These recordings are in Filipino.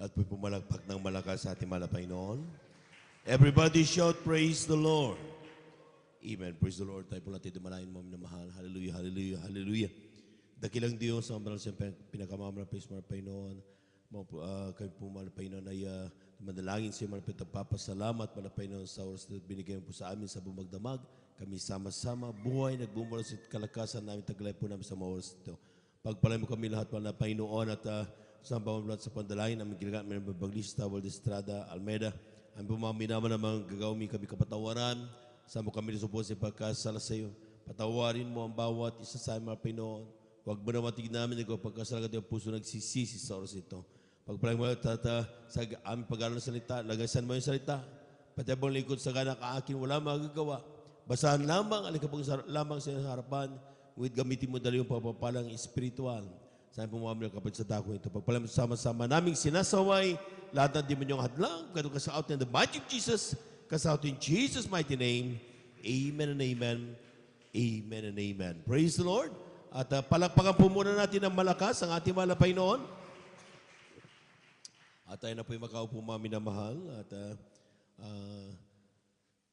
At po pumalagpak ng malakas sa ating Panginoon. Everybody shout, praise the Lord. Amen. Praise the Lord. Tayo po natin dumalain mo na mahal. Hallelujah, hallelujah, hallelujah. Dakilang Diyos, ang banal siyang pinakamamala, praise mo Panginoon. Kayo po Panginoon ay manalangin siya, papasalamat Panginoon sa oras na binigay mo po sa amin sa bumagdamag. Kami sama-sama, buhay, nagbumulat sa kalakasan namin, taglay po namin sa mga oras ito. Pagpalay mo kami lahat Panginoon at sa bawat sa pandalain, namin ginagamit ng Baglista, Valdestrada, Almeida. Ang pumaminaman namang gagawin kami kapatawaran. Sa mo kami nasupos sa pagkasala sa iyo. Patawarin mo ang bawat isa sa amin, Panginoon. Huwag mo na matig namin na pagkasala ka puso nagsisisi sa oras ito. Pagpalang mo tata sa aming pag-aaral ng salita, lagasan mo yung salita. Pati abang lingkod sa ganak akin, wala magagawa. Basahan lamang, alikapag lamang sa harapan, with gamitin mo dali yung papapalang espiritual. Saan po mga kapatid sa dako ito. Pagpalang sama-sama naming sinasaway, lahat ng demonyong hadlang, ganun kasaot in the mighty of Jesus, kasaot in Jesus' mighty name. Amen and amen. Amen and amen. Praise the Lord. At palakpakan po muna natin ng malakas ang ating mahal na Panginoon. At tayo na po yung makaupo mga minamahal. At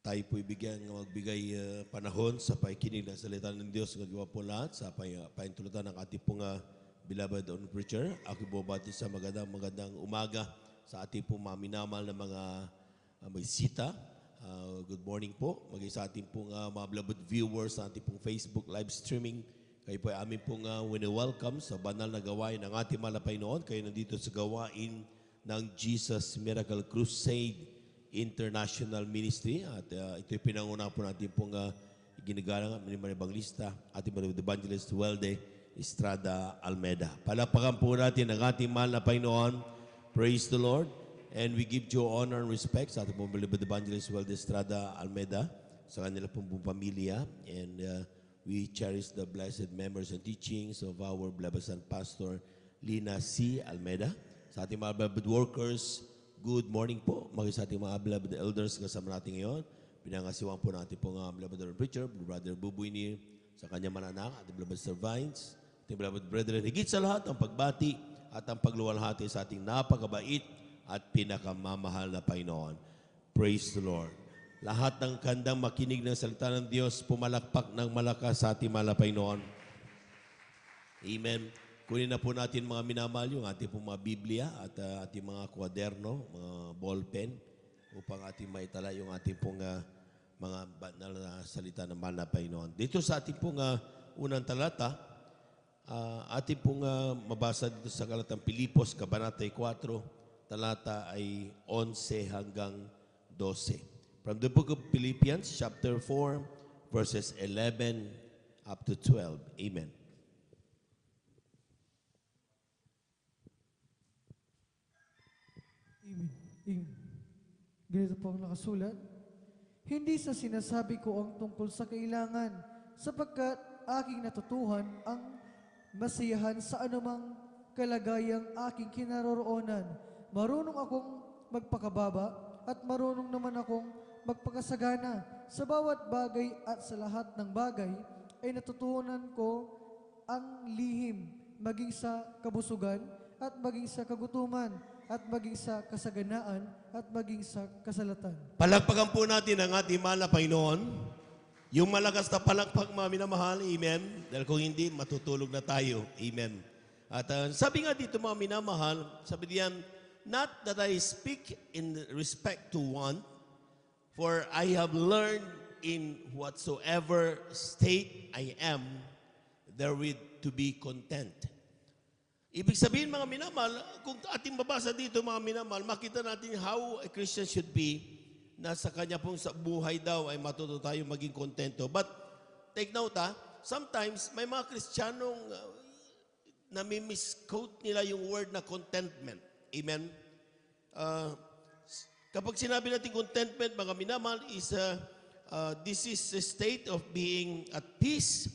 tayo po magbigay panahon sa paikinig ng salita ng Diyos. Nagawa po lahat sa paintulutan ng ating pong beloved on preacher. Ako po bati sa magandang umaga sa ating pong mga minamal na mga bisita. Good morning po. Maging sa ating pong mga beloved viewers sa ating pong Facebook live streaming. Kayo po ay amin pong wini-welcome sa banal na gawain ng ating mahal na Panginoon. Kayo nandito sa gawain ng Jesus Miracle Crusade International Ministry. At ito'y pinanguna po natin pong ginagalang ni Evangelista, ating beloved evangelist Welde Estrada Almeida. Palakpakan po natin ang ating mahal na Panginoon. Praise the Lord. And we give due honor and respect sa ating pong beloved evangelist Welde Estrada Almeida, sa kanila pong pamilya. And we cherish the blessed members and teachings of our beloved son Pastor Lina C. Almeida. Sa ating mga beloved workers, good morning po. Maging sa ating mga beloved elders kasama natin ngayon. Pinangasiwang po natin po nga beloved preacher, Brother Bubuy ni sa kanyang mananak, ating beloved servants, ating beloved brethren. Higit sa lahat, ang pagbati at ang pagluwalhati sa ating napakabait at pinakamamahal na Panginoon. Praise the Lord. Lahat ng kandang makinig ng salita ng Diyos, pumalakpak ng malakas sa ating mahal na Panginoon. Amen. Kunin na po natin mga minamahal yung ating pong mga Biblia at ating mga kwaderno, mga ballpen, upang ating maitala yung ating pong mga banal na salita ng mahal na Panginoon. Dito sa ating pong unang talata, ating pong mabasa dito sa Kalatang Pilipos, Kabanata 4, talata ay 11 hanggang 12. From the book of Philippians, chapter 4, verses 11 up to 12. Amen. Ganito po ang nakasulat. Hindi sa sinasabi ko ang tungkol sa kailangan, sapagkat aking natutuhan ang masiyahan sa anumang kalagayang aking kinaroroonan. Marunong akong magpakababa at marunong naman akong magpakasagana. Sa bawat bagay at sa lahat ng bagay ay natutunan ko ang lihim, maging sa kabusugan at maging sa kagutuman at maging sa kasaganaan at maging sa kasalatan. Palakpakan po natin ang ating mahal na Panginoon. Yung malakas na palakpak, mga minamahal, amen. Dahil kung hindi, matutulog na tayo, amen. At sabi nga dito, mga minamahal, sabi diyan, not that I speak in respect to one, for I have learned in whatsoever state I am, therewith to be content. Ibig sabihin mga minamahal, kung ating babasa dito mga minamahal, makita natin how a Christian should be, na sa kanya pong sa buhay daw ay matuto tayo maging kontento. But take note sometimes may mga Kristiyanong nami-misquote nila yung word na contentment. Amen? Kapag sinabi natin contentment, mga minamahal, this is a state of being at peace,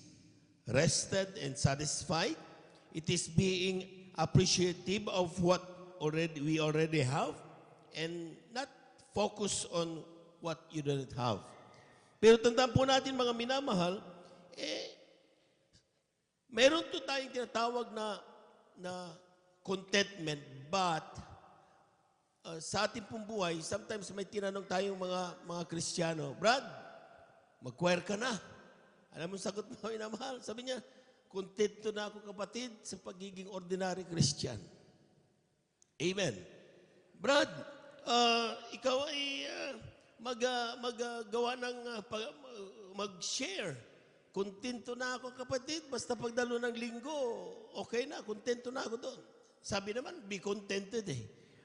rested and satisfied. It is being appreciative of what we already have and not focus on what you don't have. Pero tandaan po natin mga minamahal, meron to tayong tinatawag na contentment, but sa ating pong buhay, sometimes may tinanong tayong mga Kristiyano, Brad, mag-choir ka na. Alam mo, sagot mo, minamahal. Sabi niya, kontento na ako kapatid sa pagiging ordinary Christian. Amen. Brad, ikaw ay maggawa ng mag-share. Kontento na ako kapatid, basta pagdalo ng linggo, okay na, kontento na ako doon. Sabi naman, be contented eh.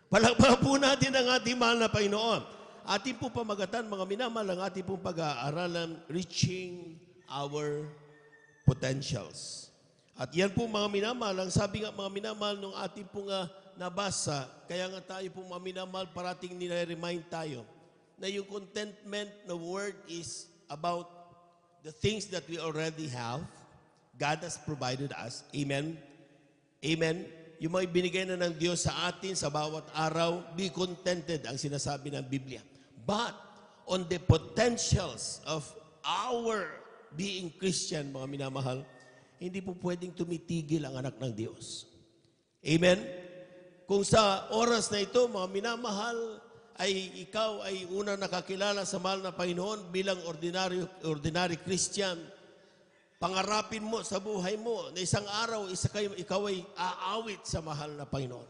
Palakpakan po natin ang ating mahal na Panginoon. Ating po pamagatan, mga minamahal, ang ating pong pag-aaralan, reaching our potentials. At yan po mga minamahal, ang sabi nga mga minamahal nung ating pong nabasa, kaya nga tayo po mga minamahal, parating nire-remind tayo na yung contentment na word is about the things that we already have. God has provided us. Amen? Amen? Yung mga binigay na ng Diyos sa atin sa bawat araw, be contented ang sinasabi ng Biblia. But on the potentials of our being Christian, mga minamahal, hindi po pwedeng tumitigil ang anak ng Diyos. Amen? Kung sa oras na ito, mga minamahal, ay ikaw ay unang nakakilala sa mahal na Panginoon bilang ordinary Christian, pangarapin mo sa buhay mo na isang araw, ikaw ay aawit sa mahal na Panginoon.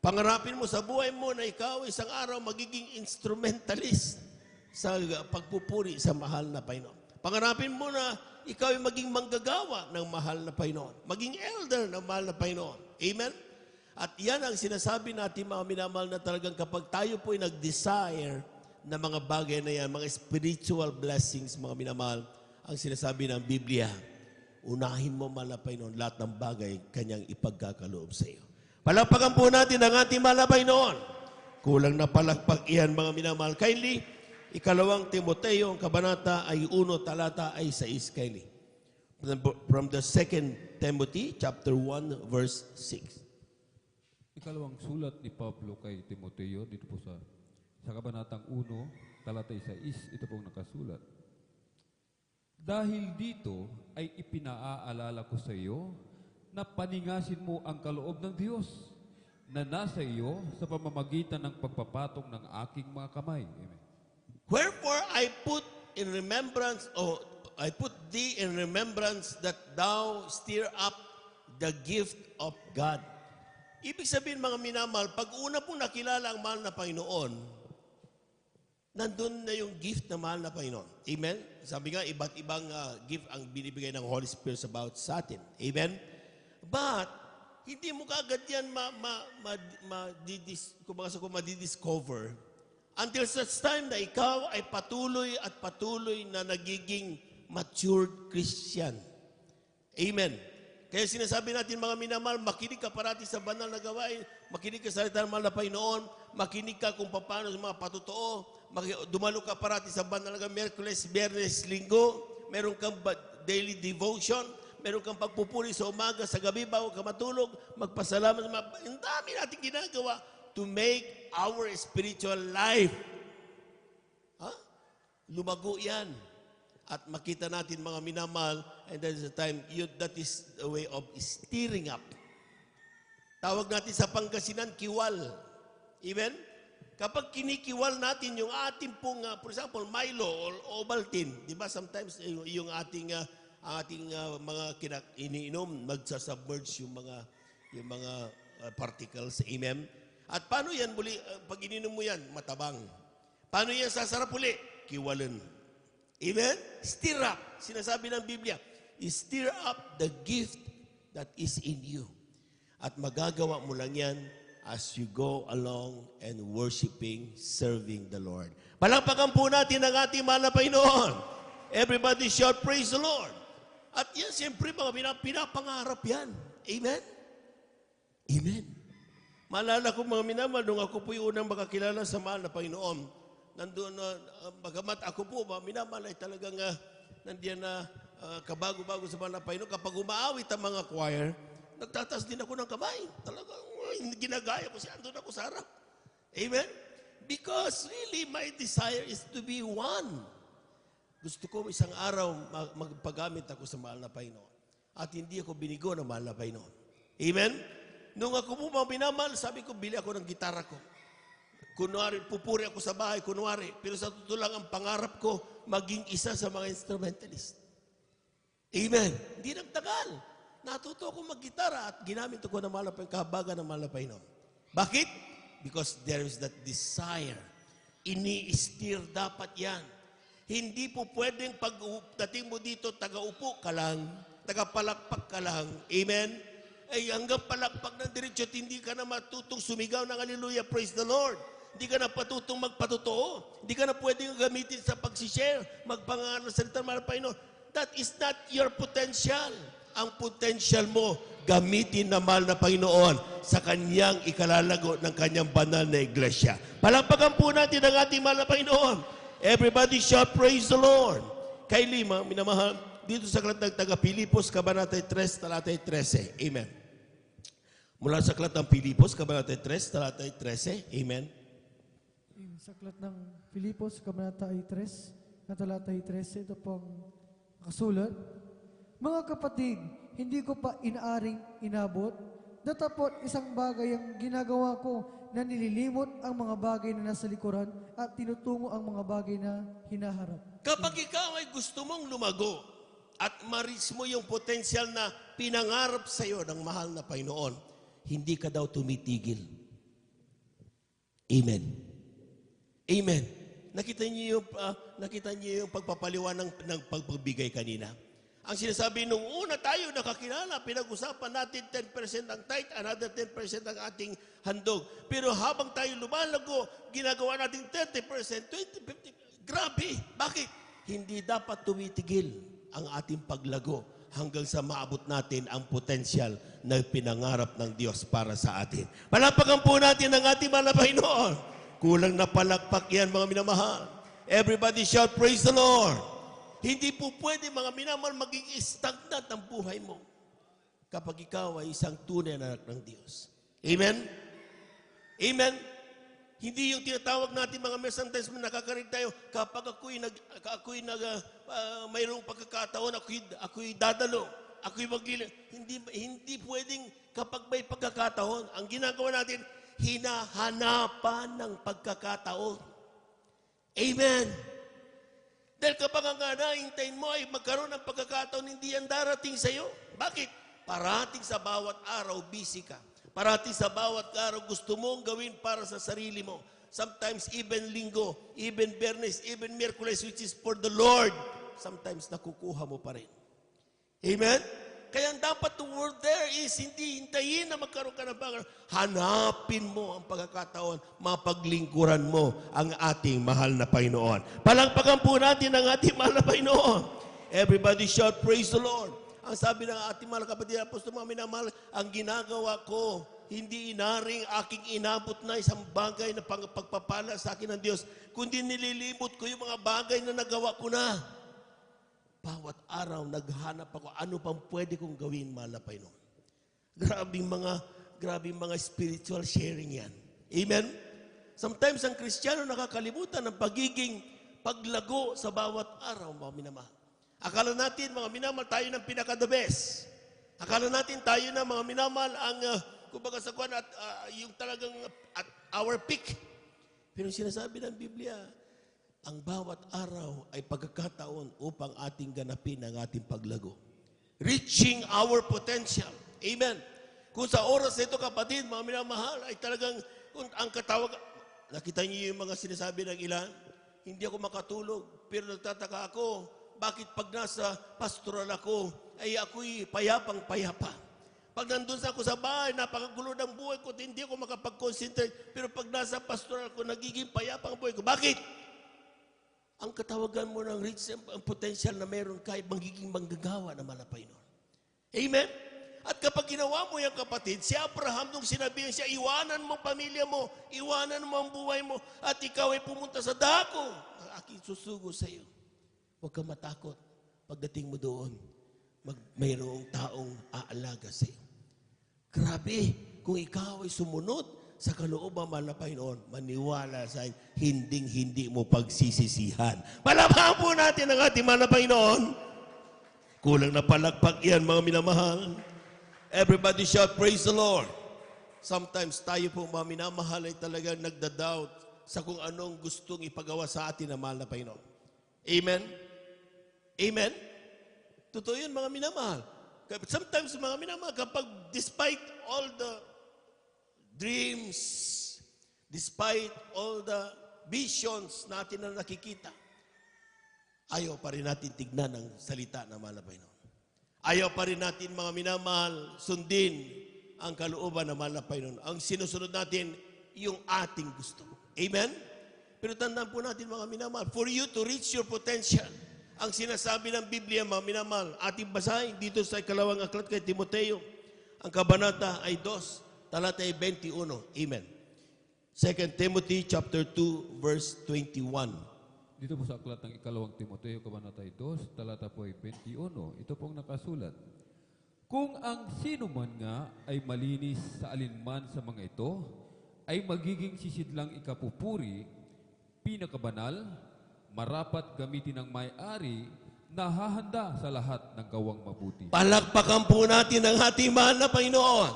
Pangarapin mo sa buhay mo na ikaw isang araw magiging instrumentalist sa pagpupuri sa mahal na Panginoon. Pangarapin mo na ikaw ay maging manggagawa ng mahal na Panginoon. Maging elder ng mahal na Panginoon. Amen? At yan ang sinasabi natin mga minamahal na talagang kapag tayo po ay nag-desire na mga bagay na yan, mga spiritual blessings mga minamahal, ang sinasabi ng Biblia, unahin mo mahal na Panginoon lahat ng bagay kanyang ipagkakaloob sa iyo. Palakpakan po natin ang ating mahal na Panginoon. Kulang na palakpak iyan mga minamahal. Kindly, 2 Timoteo, ang kabanata ay 1, talata ay 6. Kindly. From the 2 Timothy, chapter 1, verse 6. Ikalawang sulat ni Pablo kay Timoteo, dito po sa kabanatang 1, talata 6, ito pong nakasulat. Dahil dito ay ipinaaalala ko sa iyo na paningasin mo ang kaloob ng Diyos na nasa iyo sa pamamagitan ng pagpapatong ng aking mga kamay. Amen. Wherefore I put thee in remembrance that thou stir up the gift of God. Ibig sabihin mga minamahal, pag una pong nakilala ang mahal na Panginoon, nandun na yung gift na mahal na Panginoon. Amen? Sabi nga, iba't ibang gift ang binibigay ng Holy Spirit about sa atin. Amen? But, hindi mo kaagad yan madidiscover until such time na ikaw ay patuloy at patuloy na nagiging matured Christian. Amen? Kaya sinasabi natin mga minamahal, makinig ka parati sa banal na gawain, makinig ka sa salita ng mahal na Panginoon, makinig ka kung paano sa mga patotoo, dumalo ka parati sa banal na Miyerkules, Biyernes, Linggo, meron kang daily devotion, meron kang pagpupuri sa umaga, sa gabi, bago ka matulog, magpasalamat. Ang dami natin ginagawa to make our spiritual life. Lumago yan. At makita natin mga minamahal, and that is the time, that is the way of stirring up. Tawag natin sa Pangasinan, kiwal. Amen? Kapag kinikiwal natin yung ating pong, for example, Milo o Ovaltine, di ba sometimes yung ating mga iniinom, magsasubmerge yung mga particles. Amen? At paano yan muli, pag ininom mo yan, matabang. Paano yan sasarap uli? Kiwalan. Amen? Stir up. Sinasabi ng Biblia, stir up the gift that is in you. At magagawa mo lang yan as you go along and worshiping, serving the Lord. Palakpakan po natin ang ating mahal na Panginoon. Everybody shout, praise the Lord. At yan, siyempre, mga pinapangarap yan. Amen? Amen. Maalala ko mga minamahal, nung ako po yung unang makakilala sa mahal na Panginoon, nandun, bagamat ako po, mga minamahal ay talagang nandiyan na kabago-bago sa mahal na Panginoon. Kapag umaawit ang mga choir, nagtataas din ako ng kamay. Talagang ginagaya ko siya, andun ako sa harap. Amen? Because really, my desire is to be one. Gusto ko isang araw magpagamit ako sa mahal na Panginoon. At hindi ako binigo ng mahal na Panginoon. Amen? Nung ako po mga minamahal, sabi ko, bili ako ng gitara ko. Kunwari, pupuri ako sa bahay, kunwari. Pero sa totoo lang, ang pangarap ko, maging isa sa mga instrumentalist. Amen. Hindi nagtagal. Natuto ako mag-gitara at ginamit ko ng malapay kahabagan ng malapay noon. Bakit? Because there is that desire. Ini-steer dapat yan. Hindi po pwedeng pagdating mo dito, taga-upo ka lang, taga-palakpak ka lang. Amen? Ay hanggang palakpak ng diretsyo at hindi ka na matutong sumigaw ng hallelujah, praise the Lord. Hindi ka na patutong magpatotoo. Hindi ka na pwedeng gamitin sa pagsishare, magpangaral sa salita ng malapay noon. That is not your potential. Ang potential mo, gamitin na mahal na Panginoon sa kanyang ikalalago ng kanyang banal na iglesia. Palakpakan po natin ang ating mahal na Panginoon. Everybody shout, praise the Lord. Kay lima, minamahal, dito sa aklat ng taga-Pilipos, Kabanata 3, talata 13. Amen. Mula sa aklat ng Pilipos, Kabanata 3, talata 13. Amen. Sa aklat ng Filipos, Kabanata 3, na talata 13, ito pong kasulat. Mga kapatid, hindi ko pa inaaring inabot, datapot isang bagay ang ginagawa ko na nililimot ang mga bagay na nasa likuran at tinutungo ang mga bagay na hinaharap. Kapag ikaw ay gusto mong lumago at ma-reach mo yung potential na pinangarap sa iyo ng mahal na Panginoon, hindi ka daw tumitigil. Amen. Amen. Nakita niyo yung pagpapaliwanag ng pagbibigay kanina. Ang sinasabi, nung una tayo nakakilala, pinag-usapan natin 10% ang tithe, another 10% ang ating handog. Pero habang tayo lumalago, ginagawa natin 30%, 20, 50%. Grabe! Bakit? Hindi dapat tumitigil ang ating paglago hanggang sa maabot natin ang potensyal na pinangarap ng Diyos para sa atin. Palapakan po natin ang ating mahal na Panginoon. Kulang na palakpak yan, mga minamahal. Everybody shout, praise the Lord. Hindi po pwede, mga minamahal, maging stagnant ang buhay mo kapag ikaw ay isang tunay na anak ng Diyos. Amen? Amen? Hindi yung tinatawag natin mga sometimes nakakarinig tayo, kapag mayroong pagkakataon, ako'y dadalo, ako'y magili. Hindi pwedeng kapag may pagkakataon, ang ginagawa natin, hinahanapan ng pagkakataon. Amen? Dahil kapag ang nahintayin mo ay magkaroon ng pagkakataon, hindi yan darating sa iyo. Bakit? Parating sa bawat araw, busy ka. Parating sa bawat araw, gusto mong gawin para sa sarili mo. Sometimes even linggo, even Bernes, even Miyerkules, which is for the Lord. Sometimes nakukuha mo pa rin. Amen? Kaya ang dapat the word there is hindi hintayin na magkaroon ka ng pagkakataon. Hanapin mo ang pagkakataon, mapaglingkuran mo ang ating mahal na Panginoon. Palakpakan po natin ang ating mahal na Panginoon. Everybody shout, praise the Lord. Ang sabi ng ating mahal kapatid, Apostol mga minamahal, ang ginagawa ko, hindi inaring aking inabot na isang bagay na pagpapala sa akin ng Diyos, kundi nililimot ko yung mga bagay na nagawa ko na. Bawat araw, naghanap ako, ano pang pwede kong gawin, mahal na Panginoon. Grabing mga spiritual sharing yan. Amen? Sometimes ang Kristiyano nakakalimutan ng pagiging paglago sa bawat araw, mga minamahal. Akala natin, mga minamahal, tayo ng pinaka-the best. Akala natin tayo na, mga minamahal, ang, kumbaga sa kuwan, at yung talagang at our peak. Pero sinasabi ng Biblia, ang bawat araw ay pagkakataon upang ating ganapin ang ating paglago. Reaching our potential. Amen. Kung sa oras na ito, kapatid, mga minamahal, ay talagang, kung ang katawag, nakita niyo yung mga sinasabi ng ilan, hindi ako makatulog, pero nagtataka ako, bakit pag nasa pastoral ako, ay ako'y payapang-payapa. Pag nandun ako sa bahay, napakagulo ng buhay ko, hindi ako makapag-concentrate, pero pag nasa pastoral ko, nagiging payapang buhay ko. Bakit? Ang katawagan mo ng reach, ang potential na meron ka, magiging manggagawa na malapay nun. Amen? At kapag ginawa mo yan, kapatid, si Abraham, nung sinabihan siya, iwanan mo ang pamilya mo, iwanan mo ang buhay mo, at ikaw ay pumunta sa dako, ang aking susugo sa iyo. Huwag kang matakot. Pagdating mo doon, mayroong taong aalaga sa iyo. Grabe, kung ikaw ay sumunod sa kalooban, mahal na Panginoon, maniwala sa hinding-hindi mo pagsisisihan. Palapakan po natin ang ating mahal na Panginoon. Kulang na palakpak yan, mga minamahal. Everybody shout, praise the Lord. sometimes tayo po mga minamahal ay talagang nagda-doubt sa kung anong gustong ipagawa sa atin na mahal na Panginoon. Amen? Amen? Totoo yun mga minamahal. Sometimes mga minamahal, kapag despite all the dreams, despite all the visions natin na nakikita, ayaw pa rin natin tignan ang salita ng mahal na Panginoon. Ayaw pa rin natin mga minamahal, sundin ang kalooban ng mahal na Panginoon. Ang sinusunod natin, yung ating gusto. Amen? Pero tandaan po natin mga minamahal, for you to reach your potential, ang sinasabi ng Biblia, mga minamahal, ating basahin dito sa ikalawang aklat kay Timoteo, ang kabanata ay 2, talata ay 21. Amen. 2 Timothy chapter 2, verse 21. Dito po sa aklat ng ikalawang Timoteo, kabanata 2, talata po ay 21. Ito pong nakasulat. Kung ang sino man nga ay malinis sa alinman sa mga ito, ay magiging sisidlang ikapupuri, pinakabanal, marapat gamitin ng may-ari, nahahanda sa lahat ng gawang mabuti. Palakpakan po natin ang ating mahal na Panginoon.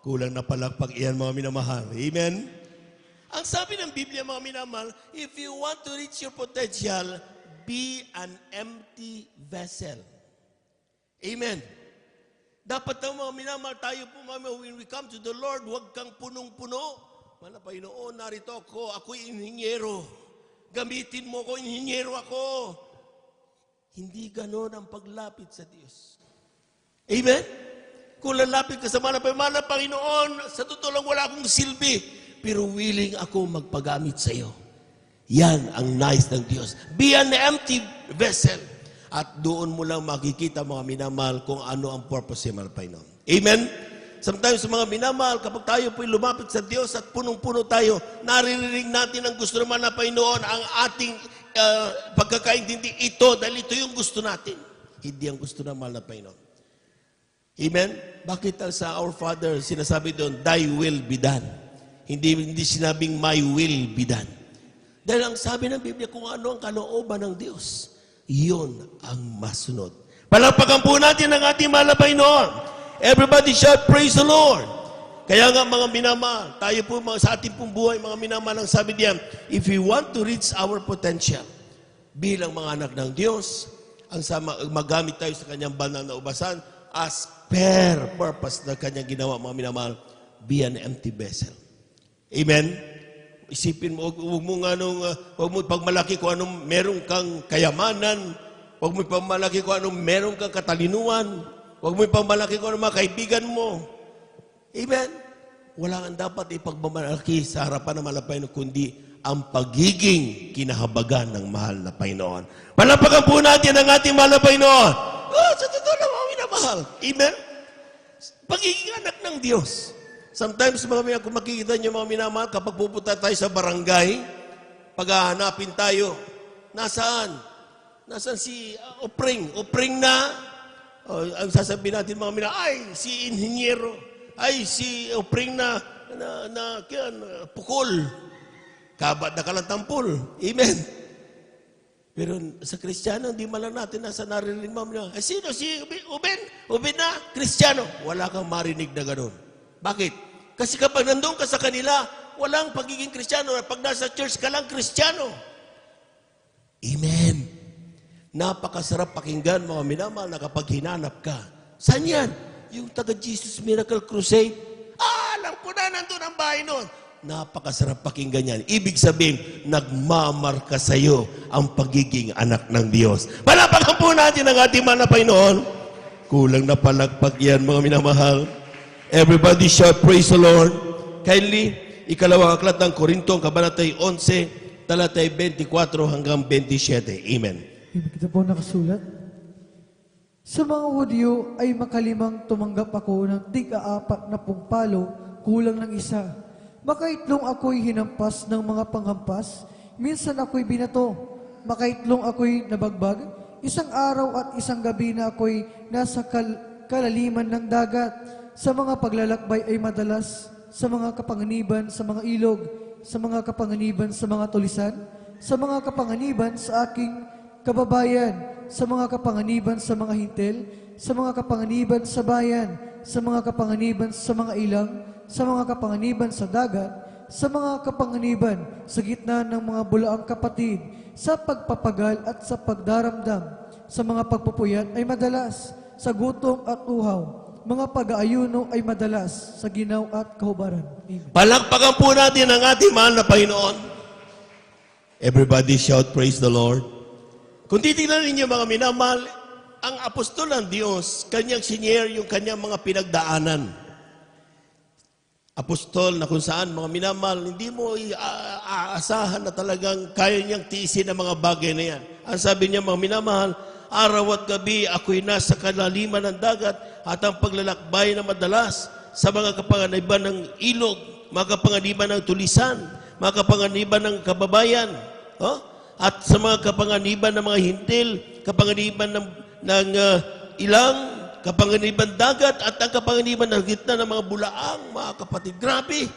Kulang na palakpak iyan mga minamahal. Amen? Ang sabi ng Biblia mga minamahal, if you want to reach your potential, be an empty vessel. Amen? Dapat daw mga minamahal tayo po when we come to the Lord, huwag kang punong-puno. Mahal na Panginoon, narito ako, ako'y inhinyero. Gamitin mo ko, inhinyero ako. Hindi ganon ang paglapit sa Diyos. Amen? Kung lalapit ka sa mahal na Panginoon, sa totoo lang wala akong silbi, pero willing ako magpagamit sa iyo. Yan ang nice ng Diyos. Be an empty vessel. At doon mo lang makikita mga minamahal kung ano ang purpose ng mahal na Panginoon. Amen? Sometimes mga minamahal, kapag tayo po'y lumapit sa Diyos at punong-puno tayo, naririnig natin ang gusto naman na Panginoon, ang ating pagkakaintindi ito, dahil ito yung gusto natin. Hindi ang gusto ng mahal na Panginoon. Amen? Bakit sa Our Father, sinasabi doon, Thy will be done. Hindi sinabing, My will be done. Dahil ang sabi ng Biblia, kung ano ang kalooban ng Diyos, iyon ang masunod. Palakpakan po natin ang ating mahal na Panginoon. Everybody shout, praise the Lord. Kaya nga mga minamahal, tayo po sa ating pong buhay, mga minamahal, ang sabi diyan, if we want to reach our potential, bilang mga anak ng Diyos, ang magamit tayo sa kanyang banal na ubasan, as per purpose na kanyang ginawa, mga minamahal, be an empty vessel. Amen? Isipin mo, huwag mo pagmalaki kung anong meron kang kayamanan, huwag mo pagmalaki kung anong meron kang katalinuhan, huwag mo ipagmalaki kung anong mga kaibigan mo. Amen? Wala kang dapat ipagmamalaki sa harapan ng mahal na Panginoon, kundi ang pagiging kinahabagan ng mahal na Panginoon. Palapakan po natin ang ating mahal na Panginoon. Sa totoo na mga minamahal. Amen? Pagiging anak ng Diyos. Sometimes, kung makikita niyo mga minamahal, kapag pupunta tayo sa barangay, paghahanapin tayo, nasaan? Nasaan si Opring? Opring na? Ang sasabihin natin mga minamahal, ay, si inhinyero. Ay, si Opring na pukol. Kabat na kalantampol. Amen? Pero sa Kristiyano, hindi man lang natin nasa narinig mo. Sino? Si Uben? Uben na? Kristiyano? Wala kang marinig na ganun. Bakit? Kasi kapag nandun ka sa kanila, walang pagiging Kristiyano. Pag nasa church ka lang, Kristiyano. Amen. Napakasarap pakinggan, mga minamahal, na kapag hinanap ka. Saan yan? Yung taga-Jesus Miracle Crusade. Alam ko na, nandun ang bahay nun. Napakasarap pakinggan yan. Ibig sabihin, nagmamarka sa iyo ang pagiging anak ng Diyos. Palapakan po natin ang ating mahal na Panginoon. Kulang na palagpag yan, mga minamahal. Everybody shout, praise the Lord. Kindly, ikalawang aklat ng Korinto, kabanatay 11, talatay 24 hanggang 27. Amen. Ito po nakasulat. Sa mga Hudyo ay makalimang tumanggap ako ng tig-4 na palo, kulang ng isa. Makaitlong ako'y hinampas ng mga panghampas, minsan ako'y binato. Makaitlong ako'y nabagbag, isang araw at isang gabi na ako'y nasa kalaliman ng dagat. Sa mga paglalakbay ay madalas, sa mga kapanganiban sa mga ilog, sa mga kapanganiban sa mga tulisan, sa mga kapanganiban sa aking kababayan, sa mga kapanganiban sa mga hintel, sa mga kapanganiban sa bayan, sa mga kapanganiban sa mga ilang, sa mga kapanganiban sa dagat, sa mga kapanganiban sa gitna ng mga bulaang kapatid, sa pagpapagal at sa pagdaramdam, sa mga pagpupuyat ay madalas, sa gutom at uhaw, mga pag-aayuno ay madalas, sa ginaw at kahubaran. Amen. Palakpakan po natin ang ating mahal na Panginoon. Everybody shout, praise the Lord. Kung titignan ninyo mga minamahal, ang apostol ng Diyos, kanyang senior yung kanyang mga pinagdaanan. Apostol na kung saan mga minamahal, hindi mo aasahan na talagang kaya niyang tiisin ang mga bagay na yan. Ang sabi niya mga minamahal, araw at gabi ako'y nasa kalaliman ng dagat at ang paglalakbay na madalas sa mga kapanganiban ng ilog, mga kapanganiban ng tulisan, mga kapanganiban ng kababayan, at sa mga kapanganiban ng mga hintil, kapanganiban ng ilang, kapanganiban dagat at ang kapanganiban ng gitna ng mga bulaang, mga kapatid. Grabe!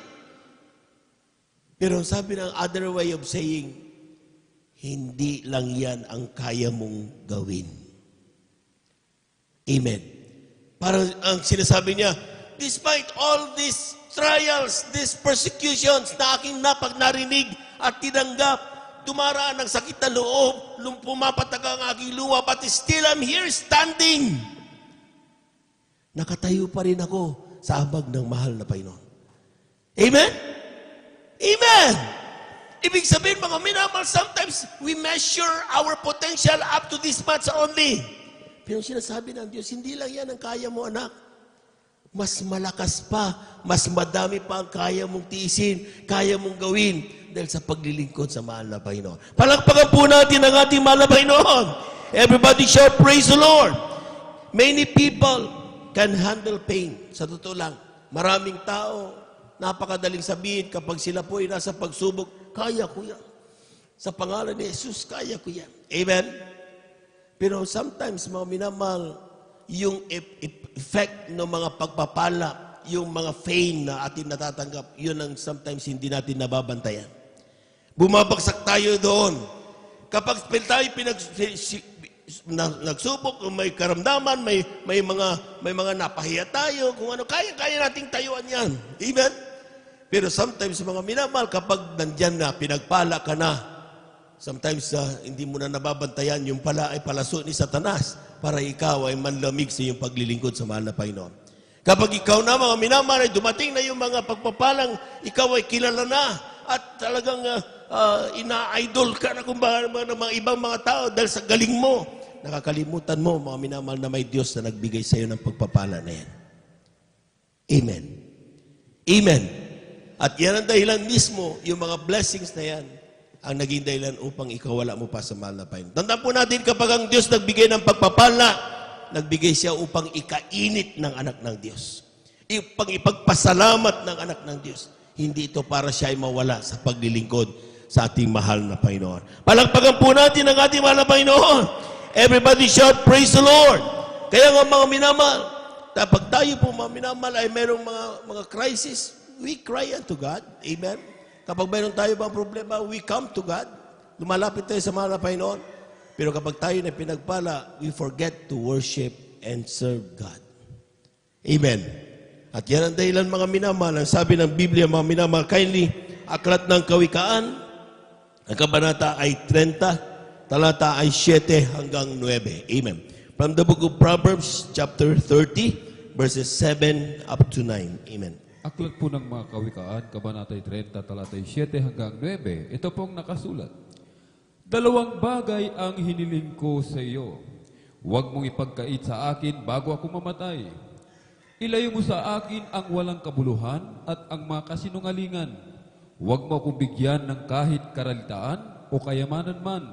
Pero sabi ng other way of saying, hindi lang yan ang kaya mong gawin. Amen. Parang ang sinasabi niya, despite all these trials, these persecutions na aking narinig at tinanggap, dumaraan ng sakit na loob, pumapatag ang aking luha, but still I'm here standing. Nakatayo pa rin ako sa ambag ng mahal na Panginoon. Amen? Amen! Ibig sabihin, mga minamahal, sometimes we measure our potential up to this much only. Pero sinasabi ng Diyos, hindi lang yan ang kaya mo, anak. Mas malakas pa, mas madami pa ang kaya mong tiisin, kaya mong gawin dahil sa paglilingkod sa mahal na Panginoon. Palakpakan po natin ang ating mahal na Panginoon. Everybody shout, praise the Lord. Many people can handle pain. Sa totoo lang, maraming tao, napakadaling sabihin kapag sila po ay nasa pagsubok, kaya ko yan. Sa pangalan ni Jesus, kaya ko yan. Amen? Pero sometimes, mga minamahal, yung effect ng mga pagpapala, yung mga fame na atin natatanggap, yun ang sometimes hindi natin nababantayan. Bumabagsak tayo doon. Kapag tayo nagsubok, may karamdaman, may mga napahiya tayo, kung ano, kaya nating tayuan yan. Amen? Pero sometimes, mga minamahal, kapag nandyan na, pinagpala ka na, sometimes hindi mo na nababantayan, yung pala ay palaso ni Satanas para ikaw ay manlamig sa iyong paglilingkod sa mahal na Panginoon. Kapag ikaw na, mga minamahal, ay dumating na yung mga pagpapalang, ikaw ay kilala na at talagang ina-idol ka na kung ng mga ibang mga tao dahil sa galing mo. Nakakalimutan mo, mga minamahal, na may Diyos na nagbigay sa iyo ng pagpapala na yan. Amen. Amen. At yan ang dahilan mismo, yung mga blessings na yan, ang naging dahilan upang ikawala mo pa sa mahal na Panginoon. Tandaan po natin, kapag ang Diyos nagbigay ng pagpapala, nagbigay siya upang ikainit ng anak ng Diyos. Upang ipagpasalamat ng anak ng Diyos. Hindi ito para siya ay mawala sa paglilingkod sa ating mahal na Panginoon. Palakpakan po natin ang ating mahal na Panginoon. Everybody shout, praise the Lord. Kaya nga mga minamahal, kapag tayo po mga minamahal ay merong mga crisis, we cry unto God. Amen? Kapag mayroon tayo bang problema, we come to God. Lumalapit tayo sa mahal na Panginoon. Pero kapag tayo na pinagpala, we forget to worship and serve God. Amen. At yan ang dahilan mga minamahal. Ang sabi ng Biblia, mga minamahal, kindly, Aklat ng Kawikaan, ang kabanata ay 30, talata ay 7 hanggang 9. Amen. From the book of Proverbs, chapter 30, verses 7 up to 9. Amen. Aklat po ng mga Kawikaan, kabanatay 30, talatay 7 hanggang 9. Ito pong nakasulat. Dalawang bagay ang hiniling ko sa iyo. Huwag mong ipagkait sa akin bago ako mamatay. Ilayo mo sa akin ang walang kabuluhan at ang mga kasinungalingan. Huwag mo akong bigyan ng kahit karalitaan o kayamanan man.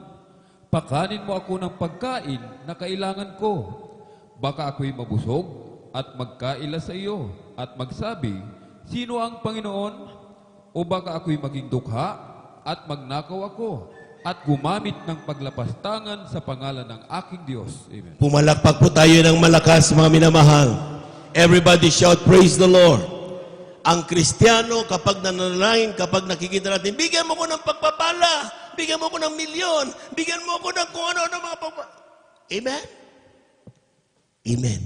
Pakanin mo ako ng pagkain na kailangan ko. Baka ako'y mabusog at magkaila sa iyo at magsabi, sino ang Panginoon? O baka ako'y maging dukha at magnakaw ako at gumamit ng paglapastangan sa pangalan ng aking Diyos. Amen. Pumalakpak po tayo ng malakas, mga minamahal. Everybody shout, praise the Lord. Ang Kristiyano, kapag nananalangin, kapag nakikita natin, bigyan mo ko ng pagpapala, bigyan mo ko ng milyon, bigyan mo ko ng kung ano-ano mga pagpapala. Amen? Amen.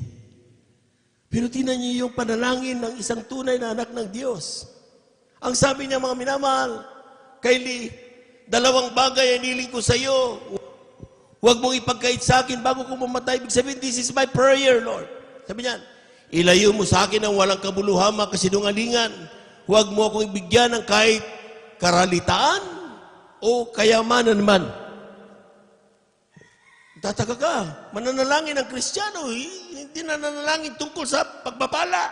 Pero tingnan niyo yung panalangin ng isang tunay na anak ng Diyos. Ang sabi niya, mga minamahal, Kylie, 2 bagay ang niling ko sa iyo. Huwag mong ipagkait sa akin bago ko mamatay. Ibig sabihin, this is my prayer, Lord. Sabi niya, ilayo mo sa akin ang walang kabuluhama, kasinungalingan. Huwag mo akong ibigyan ng kahit karalitaan o kayamanan man. Tataka ka, mananalangin ng Kristiyano, hindi nananalangin tungkol sa pagpapala.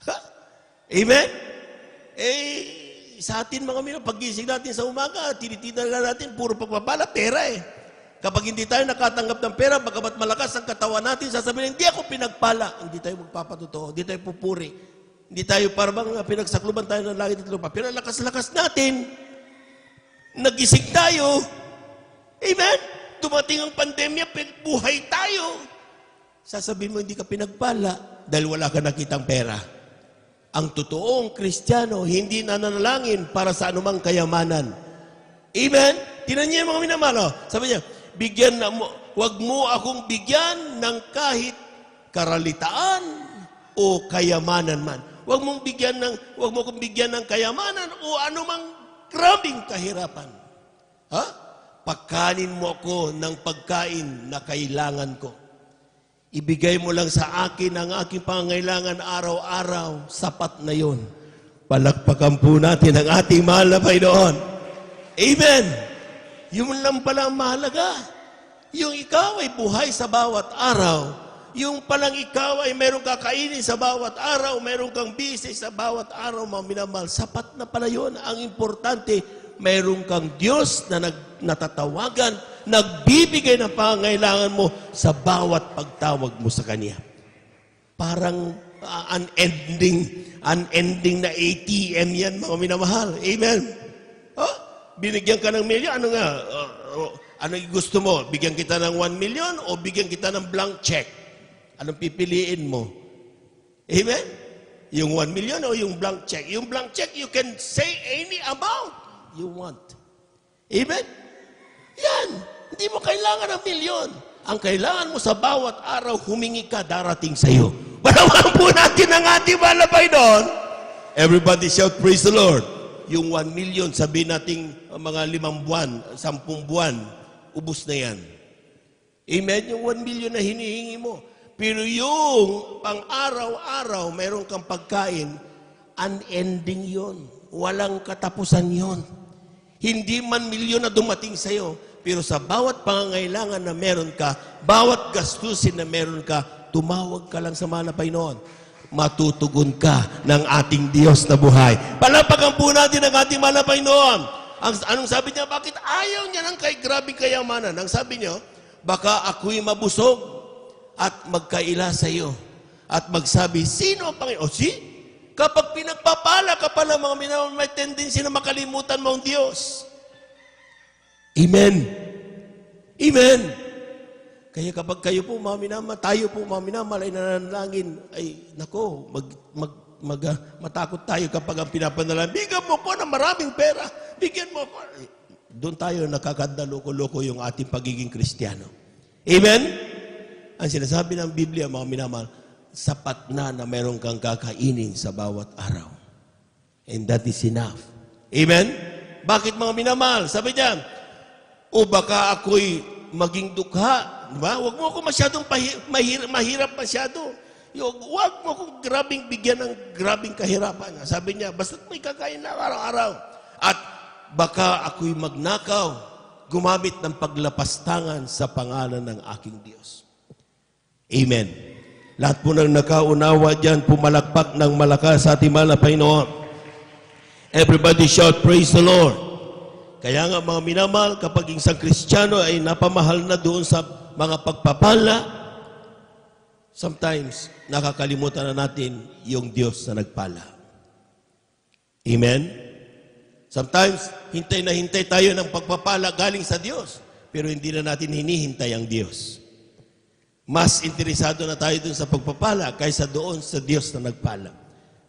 Ha? Amen? Sa atin mga minamahal, paggising natin sa umaga, tinitingnan natin, puro pagpapala, pera eh. Kapag hindi tayo nakatanggap ng pera, bagamat malakas ang katawan natin, sasabihin, hindi ako pinagpala. Hindi tayo magpapatotoo, hindi tayo pupuri. Hindi tayo parang pinagsakluban tayo ng langit at lupa. Pero lakas-lakas natin, nagising tayo. Amen? Dumating ang pandemya, buhay tayo. Sasabihin mo, hindi ka pinagpala dahil wala ka nakitang pera. Ang totoong Kristiyano, hindi nananalangin para sa anumang kayamanan. Amen? Tinan niya mga minamahal. Sabi niya, huwag mo akong bigyan ng kahit karalitaan o kayamanan man. Huwag mo akong bigyan ng kayamanan o anumang grabing kahirapan. Ha? Pagkanin mo ako ng pagkain na kailangan ko. Ibigay mo lang sa akin ang aking pangangailangan araw-araw. Sapat na yon. Palakpakan po natin ang ating mahal na Panginoon. Amen! Yung lang pala ang mahalaga. Yung ikaw ay buhay sa bawat araw. Yung palang ikaw ay meron kakainin sa bawat araw, meron kang busy sa bawat araw, mga minamahal. Sapat na pala yun. Ang importante, meron kang Diyos na natatawagan, nagbibigay ng pangangailangan mo sa bawat pagtawag mo sa Kanya. Parang unending na ATM yan, mga minamahal. Amen? Oh, binigyan ka ng milyon, ano nga? Ano gusto mo? Bigyan kita ng 1 million o bigyan kita ng blank check? Anong pipiliin mo? Amen? Yung 1 million o yung blank check? Yung blank check, you can say any amount you want. Amen? Yan. Hindi mo kailangan ng milyon. Ang kailangan mo sa bawat araw, humingi ka, darating sa iyo. Panawagan po natin ang ating mahal na Panginoon. Everybody shout, praise the Lord. Yung 1 million, sabihin natin mga 5 buwan, 10 buwan, ubus na yan. Amen? Yung 1 million na hinihingi mo. Pero yung pang-araw-araw, meron kang pagkain, unending yon. Walang katapusan yon. Hindi man milyon na dumating sa iyo, pero sa bawat pangangailangan na meron ka, bawat gastusin na meron ka, tumawag ka lang sa mahal na Panginoon. Matutugon ka ng ating Diyos na buhay. Palapakan po natin ang ating mahal na Panginoon. Anong sabi niya? Bakit ayaw niya ng kay grabing kayamanan? Ang sabi niya, baka ako'y mabusog at magkaila sa iyo. At magsabi, sino ang Panginoon? Kapag pinagpapala ka pala, mga minamahal, may tendency na makalimutan mo ang Diyos. Amen. Amen. Kaya kapag kayo po, mga minamahal, tayo po, mga minamahal, ay nananalangin, ay, nako, matakot tayo kapag ang pinapanalangin, bigyan mo ko ng maraming pera, bigyan mo ko. Doon tayo nakakadaloko-loko yung ating pagiging Kristiyano. Amen? Ang sinasabi ng Biblia, mga minamahal, sapat na meron kang kakainin sa bawat araw. And that is enough. Amen? Bakit mga minamahal? Sabi niya, o baka ako'y maging dukha. Diba? Huwag mo ako masyadong mahirap masyado. Huwag mo akong grabing bigyan ng grabing kahirapan. Sabi niya, basta't may kakain na araw-araw. At baka ako'y magnakaw, gumamit ng paglapastangan sa pangalan ng aking Diyos. Amen. Lahat po ng nakaunawa dyan, pumalakpak ng malakas sa ating mahal na Panginoon. Everybody shout, praise the Lord. Kaya nga mga minamahal, kapag isang Kristiyano ay napamahal na doon sa mga pagpapala, sometimes nakakalimutan na natin yung Diyos na nagpala. Amen? Sometimes, hintay na hintay tayo ng pagpapala galing sa Diyos, pero hindi na natin hinihintay ang Diyos. Mas interesado na tayo dun sa pagpapala kaysa doon sa Diyos na nagpala.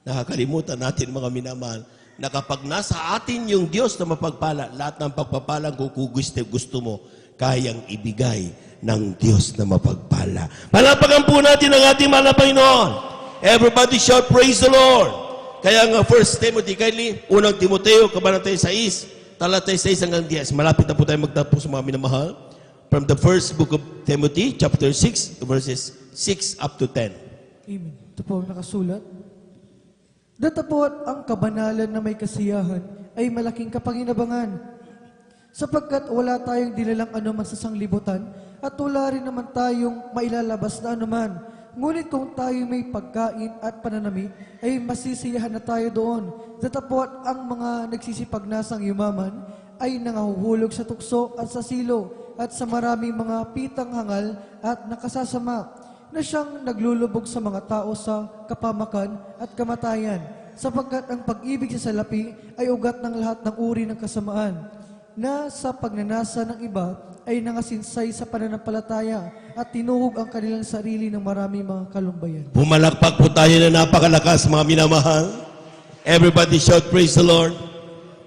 Nakakalimutan natin mga minamahal na kapag nasa atin yung Diyos na mapagpala, lahat ng pagpapalang gusto mo, kayang ibigay ng Diyos na mapagpala. Palapagan po natin ang ating mahal na Panginoon. Everybody shout, praise the Lord. Kaya nga 1 Timothy, kindly, unang Timoteo, kabanata 6, talata 6 hanggang 10. Malapit na po tayo magtapos mga minamahal. From the first book of Timothy, chapter 6, verses 6 up to 10. Amen. Ito po ang nakasulat. Datapot ang kabanalan na may kasiyahan ay malaking kapanginabangan, sapagkat wala tayong dinalang anuman sa sanglibutan at wala rin naman tayong mailalabas na anuman. Ngunit kung tayo may pagkain at pananamit, ay masisiyahan na tayo doon. Datapot ang mga nagsisipagnasang yumaman ay nangahuhulog sa tukso at sa silo at sa maraming mga pitang hangal at nakasasama, na siyang naglulubog sa mga tao sa kapamakan at kamatayan, sapagkat ang pag-ibig sa salapi ay ugat ng lahat ng uri ng kasamaan, na sa pagnanasa ng iba ay nangasinsay sa pananampalataya at tinuhog ang kanilang sarili ng maraming mga kalumbayan. Pumalakpak po tayo na napakalakas, mga minamahal. Everybody shout, praise the Lord.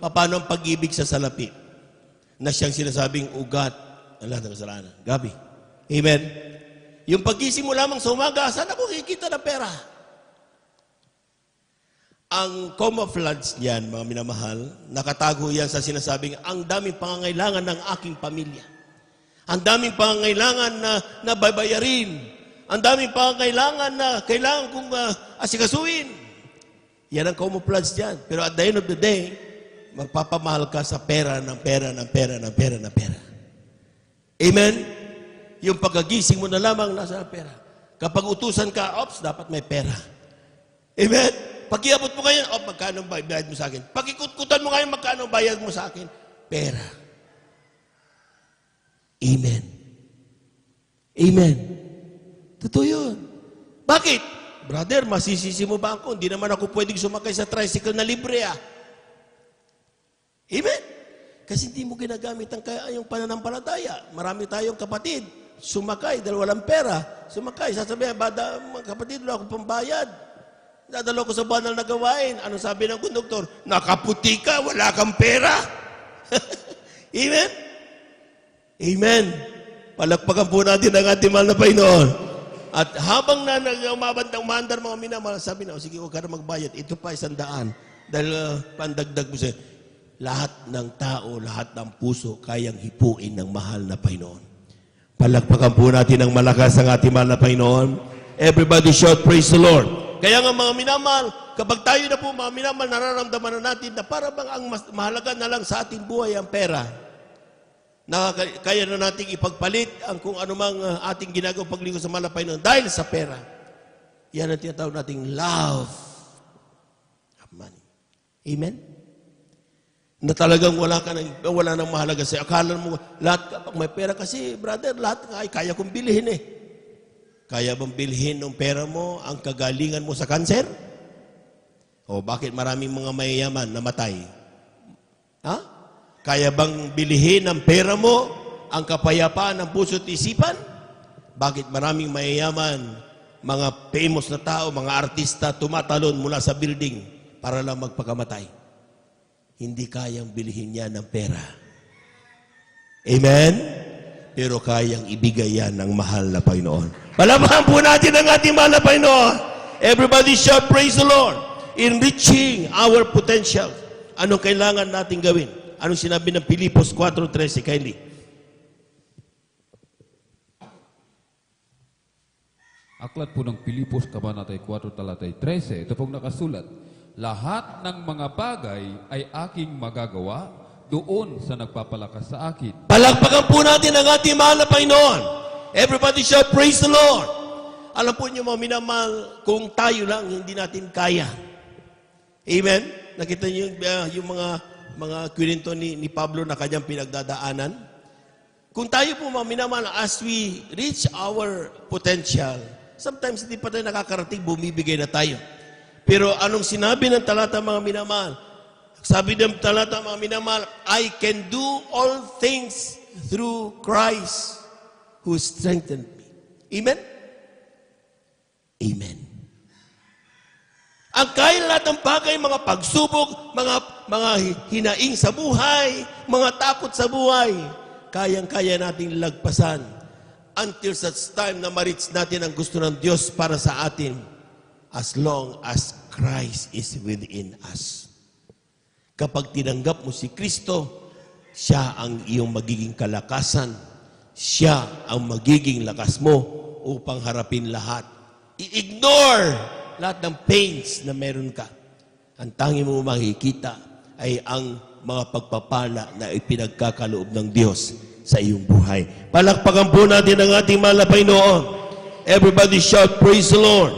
Paano ang pag-ibig sa salapi? Na siyang sinasabing ugat ang lahat ng kasalanan. Gabi. Amen. Yung pagising mo lamang sa umaga, saan ako kikita ng pera? Ang camouflage niyan, mga minamahal, nakatago yan sa sinasabing, ang daming pangangailangan ng aking pamilya. Ang daming pangangailangan na babayarin. Ang daming pangangailangan na kailangan kong asikasuin. Yan ang camouflage niyan. Pero at the end of the day, magpapamahal ka sa pera, ng pera, ng pera, ng pera, ng pera. Amen? Yung pagkagising mo na lamang, nasa pera. Kapag utusan ka, ops, dapat may pera. Amen? Pag-iabot mo ngayon, magkano ang bayad mo sa akin? Pag-ikutkutan mo ngayon, magkano ang bayad mo sa akin? Pera. Amen. Amen. Totoo yun. Bakit? Brother, masisisi mo ba ako? Hindi naman ako pwedeng sumakay sa tricycle na libre Amen? Kasi hindi mo ginagamit yung pananampalataya. Marami tayong kapatid. Sumakay dahil walang pera. Sumakay. Sasabihin, mga kapatid, wala akong pambayad. Dadalo ko sa banal na gawain. Anong sabi ng konduktor? Nakaputi ka, wala kang pera. Amen? Amen. Palakpakan po natin ang ating mahal na Panginoon. At habang umandar mga minamahal, sabi na, sige, huwag ka na magbayad. Ito pa 100. Dahil pandagdag mo siya. Lahat ng tao, lahat ng puso, kayang hipuin ng mahal na Panginoon. Palakpakan po natin ang malakas ang ating mahal na Panginoon. Everybody shout, praise the Lord. Kaya nga mga minamahal, kapag tayo na po mga minamahal, nararamdaman na natin na para bang ang mahalaga na lang sa ating buhay ang pera. Kaya na nating ipagpalit ang kung anumang ating ginagawa paglingkod sa mahal na Panginoon dahil sa pera. Yan ang tinatawag nating love of money. Amen? Na talagang wala nang mahalaga sa'yo. Akala mo, lahat kapag may pera kasi, brother, lahat kaya kong bilhin Kaya bang bilhin ng pera mo ang kagalingan mo sa kanser? O bakit maraming mga mayayaman namatay? Ha? Kaya bang bilhin ng pera mo ang kapayapaan ng puso at isipan? Bakit maraming mayayaman, mga famous na tao, mga artista, tumatalon mula sa building para lang magpakamatay? Hindi kayang bilhin yan ng pera. Amen? Pero kayang ibigay yan ng mahal na Panginoon. Palamahan po natin ang ating mahal na Panginoon. Everybody shout, praise the Lord. In reaching our potential. Anong kailangan natin gawin? Anong sinabi ng Pilipos 4:13? Kindly. Aklat po ng Pilipos, kabanata 4, talata 13. Ito pong nakasulat. Lahat ng mga bagay ay aking magagawa doon sa nagpapalakas sa akin. Palakpakan po natin ang ating mahal na Panginoon. Everybody shout, praise the Lord. Alam po niyo mga minamahal, kung tayo lang, hindi natin kaya. Amen? Nakita niyo yung mga kwento ni Pablo na kanyang pinagdadaanan? Kung tayo po mga minamahal, as we reach our potential, sometimes hindi pa tayo nakakarating, bumibigay na tayo. Pero anong sinabi ng talata mga minamahal? Sabi ng talata mga minamahal, I can do all things through Christ who strengthened me. Amen? Amen. Ang kaya lahat ng bagay, mga pagsubok, mga hinaing sa buhay, mga takot sa buhay, kayang-kaya nating lagpasan until such time na ma-reach natin ang gusto ng Diyos para sa atin as long as Christ is within us. Kapag tinanggap mo si Kristo, siya ang iyong magiging kalakasan. Siya ang magiging lakas mo upang harapin lahat. I-ignore lahat ng pains na meron ka. Ang tangi mo makikita ay ang mga pagpapala na ipinagkakaloob ng Diyos sa iyong buhay. Palakpakan po natin ang ating mahal na Panginoon. Everybody shout, praise the Lord.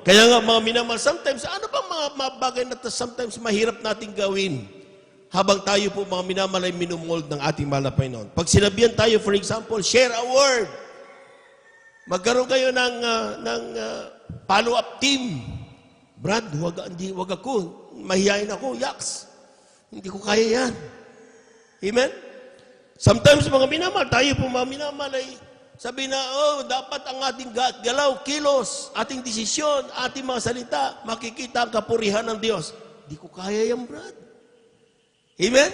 Kaya nga mga minamahal, sometimes, ano bang mga bagay na sometimes mahirap nating gawin habang tayo po mga minamahal ay minumold ng ating mahal na Panginoon. Pag sinabihan tayo, for example, share a word. Magkaroon kayo ng follow-up team. Brad, wag ako. Mahihayin ako. Yaks. Hindi ko kaya yan. Amen? Sometimes mga minamahal, tayo po mga minamahal ay sabi na, dapat ang ating galaw, kilos, ating desisyon, ating mga salita, makikita ang kapurihan ng Diyos. Hindi ko kaya yan, Brad. Amen?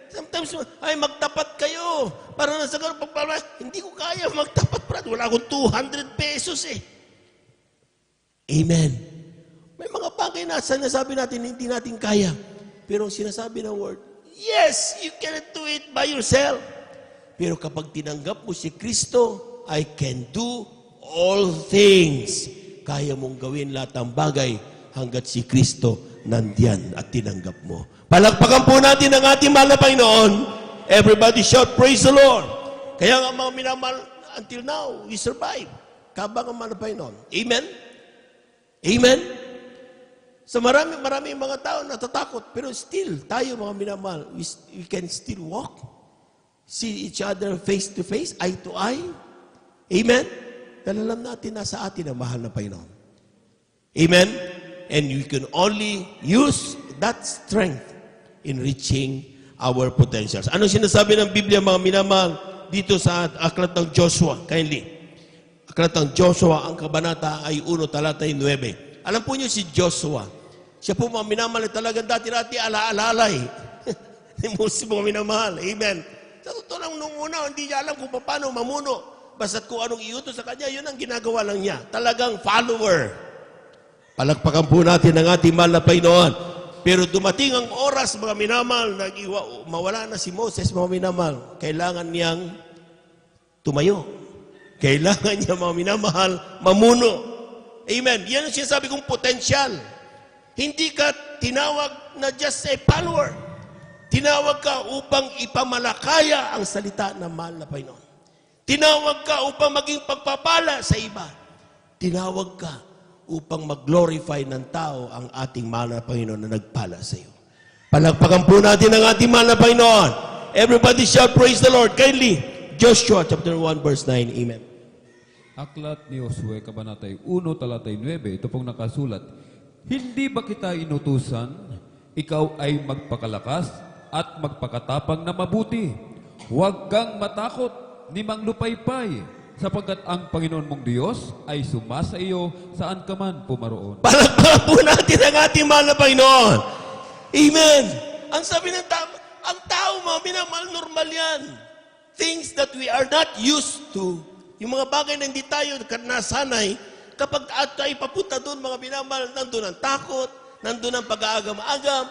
Sometimes, ay magtapat kayo. Para na sa ganun pagpapala, hindi ko kaya magtapat, Brad. Wala akong 200 pesos eh. Amen. May mga bagay na sinasabi natin, hindi natin kaya. Pero ang sinasabi ng word, yes, you cannot do it by yourself. Pero kapag tinanggap mo si Kristo, I can do all things. Kaya mong gawin lahat ng bagay hanggat si Kristo nandiyan at tinanggap mo. Palakpakan po natin ang ating mahal na Panginoon. Everybody shout, praise the Lord. Kaya nga mga minamahal, until now, we survive. Kabang ang mahal na Panginoon. Amen? Amen? So marami mga tao natatakot, pero still, tayo mga minamahal, we can still walk, see each other face to face, eye to eye. Amen? Dahil alam natin, nasa atin ang mahal na Panginoon. Amen? And we can only use that strength in reaching our potentials. Ano sinasabi ng Biblia, mga minamahal, dito sa Aklat ng Joshua? Kindly. Aklat ng Joshua, ang kabanata ay 1, talata 9. Alam po niyo si Joshua, siya po mga minamahal, talagang dati-dati ala-alalay. Ni Moses mga minamahal. Amen. Sa totoo lang, nung una, hindi niya alam kung paano mamuno. Basta't kung anong iutos sa kanya, yun ang ginagawa lang niya. Talagang follower. Palakpakan po natin ang ating mahal na Panginoon. Pero dumating ang oras, mga minamahal, mawala na si Moses, mga minamahal. Kailangan niyang tumayo. Kailangan niya, mga minamahal, mamuno. Amen. Yan ang sinasabi kong potential. Hindi ka tinawag na just a follower. Tinawag ka upang ipamalakaya ang salita ng mahal na Panginoon. Tinawag ka upang maging pagpapala sa iba. Tinawag ka upang mag-glorify ng tao ang ating mahal na Panginoon na nagpala sa iyo. Palakpakan po natin ang ating mahal na Panginoon. Everybody shout, praise the Lord. Kindly, Joshua chapter 1 verse 9. Amen. Aklat ni Josue, kabanatay 1, talatay 9, ito pong nakasulat, hindi ba kita inutusan, ikaw ay magpakalakas at magpakatapang na mabuti. Huwag kang matakot ni manglupaypay, sapagkat ang Panginoon mong Diyos ay sumasa iyo saan ka man pumaroon. Palakpakan po natin ang ating mahal na Panginoon. Amen. Ang sabi ng tao, ang tao, mga minamahal, normal yan. Things that we are not used to. Yung mga bagay na hindi tayo nasanay, kapag tayo papunta doon, mga minamahal, nandun ang takot, nandun ang pag-aagam-agam,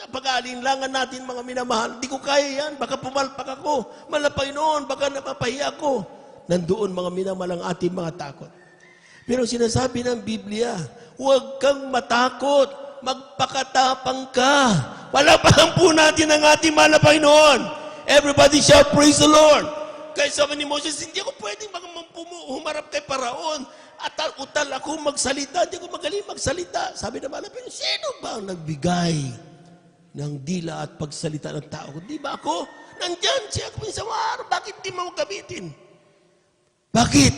pag-aalinlangan natin, mga minamahal. Hindi ko kaya yan, baka pumalpak ako. Malapay noon, baka napapahiya ako. Nandoon, mga minamahal, ang ating mga takot. Pero sinasabi ng Biblia, huwag kang matakot, magpakatapang ka. Palapakan po natin ang ating mahal na Panginoon. Everybody shout, praise the Lord. Kaya sabi ni Moses, hindi ako pwedeng humarap kay Paraon. At utal ako magsalita, hindi ako magaling magsalita. Sabi naman, sino ba ang nagbigay ng dila at pagsalita ng tao? Di ba ako? Nandyan siya kung sa war. Bakit di mo gamitin? Bakit?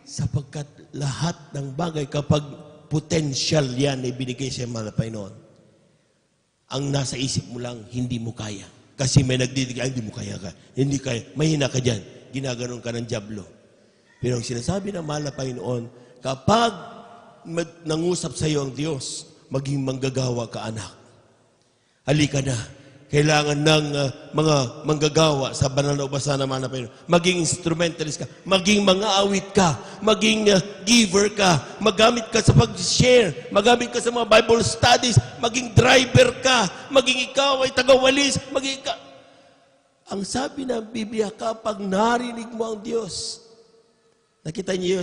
Sapagkat lahat ng bagay, kapag potential yan ay binigay sa mga Panginoon, ang nasa isip mo lang, hindi mo kaya. Kasi may nagdidigay, hindi mo kaya ka. Hindi kaya, mahina ka dyan. Ginaganon ka ng diablo. Pero ang sinasabi ng mahal na Panginoon, kapag nangusap sa iyo ang Diyos, maging manggagawa ka, anak. Halika na. Kailangan ng mga manggagawa sa banal na ubasan naman na Panginoon. Maging instrumentalist ka, maging mang-aawit ka, maging giver ka, magamit ka sa pag-share, magamit ka sa mga Bible studies, maging driver ka, maging ikaw ay tagawalis, maging ikaw. Ang sabi ng Biblia, kapag narinig mo ang Diyos, nakita niyo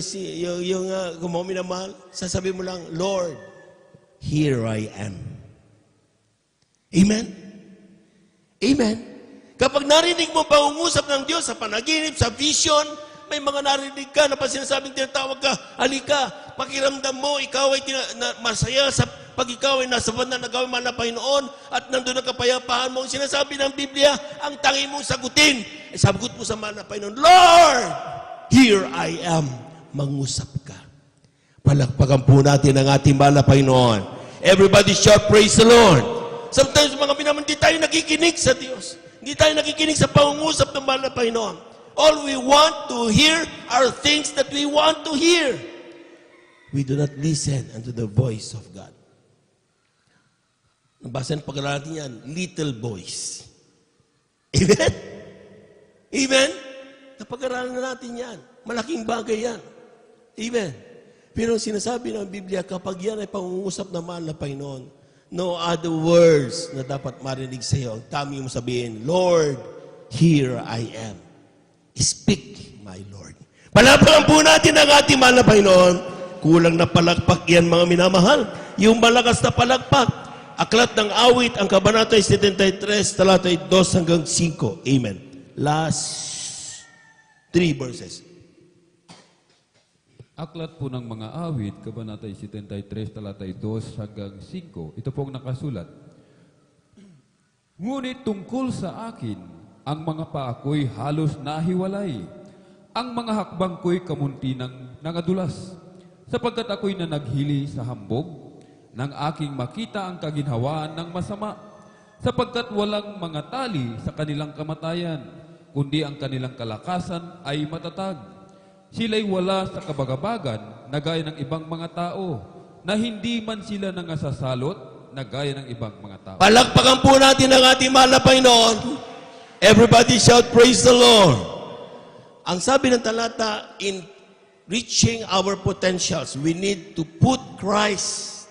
yung kung mo minamahal, sasabihin mo lang, Lord, here I am. Amen? Amen? Kapag narinig mo pangungusap ng Diyos sa panaginip, sa vision, may mga narinig ka na pa sinasabing tinatawag ka, halika, pakiramdam mo, ikaw ay masaya sa pag ikaw ay nasa banda na gawin man na Panginoon at nandun ang kapayapaan mo. Ang sinasabi ng Biblia, ang tangi mong sagutin, ay sagot mo sa man na Panginoon, Lord, here I am. Mangusap ka. Palakpakan po natin ang ating mahal na Panginoon. Everybody shout, praise the Lord. Sometimes mga minaman, hindi tayo nakikinig sa Diyos. Hindi tayo nakikinig sa pangungusap ng mahal na Panginoon. All we want to hear are things that we want to hear. We do not listen unto the voice of God. Nabasa ng pag-aralan natin yan, little voice. Amen? Amen? Napag-aralan na natin yan. Malaking bagay yan. Amen? Pero sinasabi ng Biblia, kapag yan ay pangungusap ng mahal na Panginoon, no other words na dapat marinig sa iyo. Ang tami mo sabihin, Lord, here I am. Speak, my Lord. Palakpakan po natin ang ating mahal na Panginoon. Kulang na palakpak yan, mga minamahal. Yung malakas na palakpak. Aklat ng Awit, ang Kabanata 73, talatay 2 hanggang 5. Amen. Last 3 verses. Aklat po ng mga awit, Kabanata 73, talatay 2 hanggang 5. Ito pong nakasulat. Ngunit tungkol sa akin, ang mga paa ko'y halos nahiwalay. Ang mga hakbang ko'y kamunti ng nangadulas. Sapagkat ako'y nanaghili sa hambog, nang aking makita ang kaginhawaan ng masama. Sapagkat walang mga tali sa kanilang kamatayan, kundi ang kanilang kalakasan ay matatag. Sila'y wala sa kabagabagan na gaya ng ibang mga tao, na hindi man sila nangasasalot na gaya ng ibang mga tao. Palakpakan po natin ang ating mahal na Panginoon. Everybody shout, praise the Lord. Ang sabi ng talata, in reaching our potentials, we need to put Christ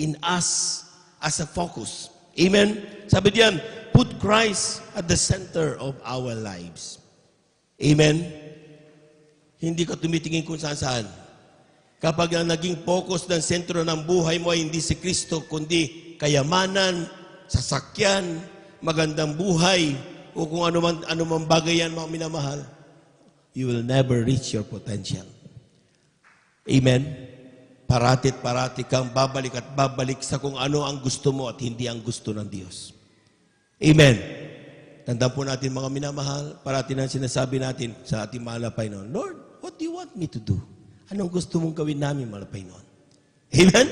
in us as a focus. Amen? Sabi diyan, put Christ at the center of our lives. Amen? Hindi ka tumitingin kung saan-saan. Kapag ang naging focus ng sentro ng buhay mo ay hindi si Kristo, kundi kayamanan, sasakyan, magandang buhay, o kung ano man bagay yan, mga minamahal, you will never reach your potential. Amen? Parati kang babalik at babalik sa kung ano ang gusto mo at hindi ang gusto ng Diyos. Amen? Tandaan po natin, mga minamahal, parati na sinasabi natin sa ating mahal na Panginoon, Lord, what do you want me to do? Anong gusto mong gawin namin, mahal na Panginoon? Amen?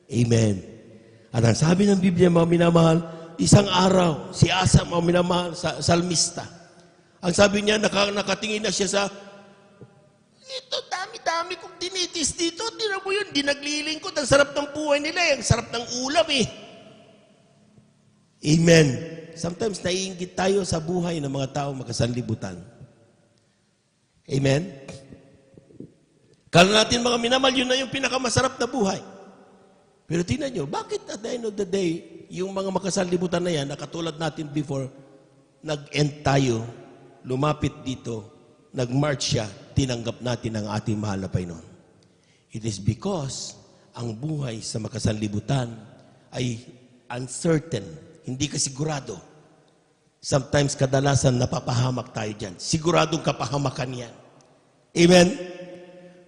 Amen. At ang sabi ng Biblia, mga minamahal, isang araw, si Asa, mga minamahal, sa salmista. Ang sabi niya, nakatingin na siya sa, ito, dami-dami kong tinitis dito. Tira mo yun, di naglilingkod. Ang sarap ng buhay nila, ang sarap ng ulam eh. Amen. Sometimes naiinggit tayo sa buhay ng mga tao makasanlibutan. Amen? Kala natin mga minamahal, yun na yung pinakamasarap na buhay. Pero tingnan nyo, bakit at the end of the day, yung mga makasanlibutan na yan, na katulad natin before, nag-end tayo, lumapit dito, nag-march siya, tinanggap natin ang ating mahal na Panginoon. It is because ang buhay sa makasanlibutan ay uncertain, hindi ka sigurado. Sometimes kadalasan napapahamak tayo dyan. Siguradong kapahamakan yan. Amen?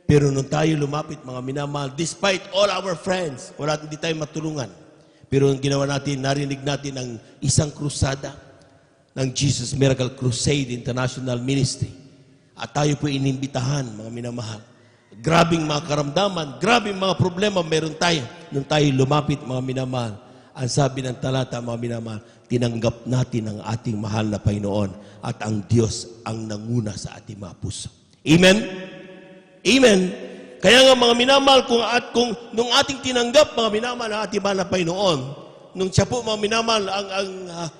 Pero nung tayo lumapit, mga minamahal, despite all our friends, wala hindi tayo matulungan. Pero ang ginawa natin, narinig natin ang isang krusada ng Jesus Miracle Crusade International Ministry. At tayo po inimbitahan, mga minamahal. Grabing mga karamdaman, grabing mga problema meron tayo. Nung tayo lumapit, mga minamahal, ang sabi ng talata, mga minamahal, tinanggap natin ang ating mahal na Panginoon at ang Diyos ang nanguna sa ating mga puso. Amen? Amen? Kaya nga mga minamahal, kung nung ating tinanggap, mga minamahal, ang ating mahal na Panginoon, nung siya po mga minamahal,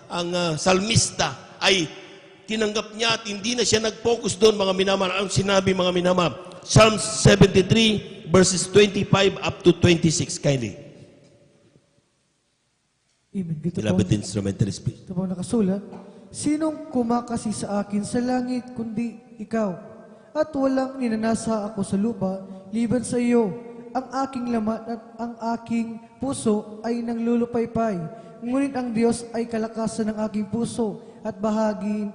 ang salmista ay tinanggap niya at hindi na siya nag-focus doon mga minamahal. Ang sinabi mga minamahal, Psalm 73 verses 25 up to 26. Kindly. Amen. Dito po, Beloved instrumentalist, please. ito po nakasulat, sinong kumakasi sa akin sa langit kundi ikaw? At walang ninanasa ako sa lupa, liban sa iyo. Ang aking laman at ang aking puso ay nanglulupaypay. Ngunit ang Diyos ay kalakasan ng aking puso at bahagi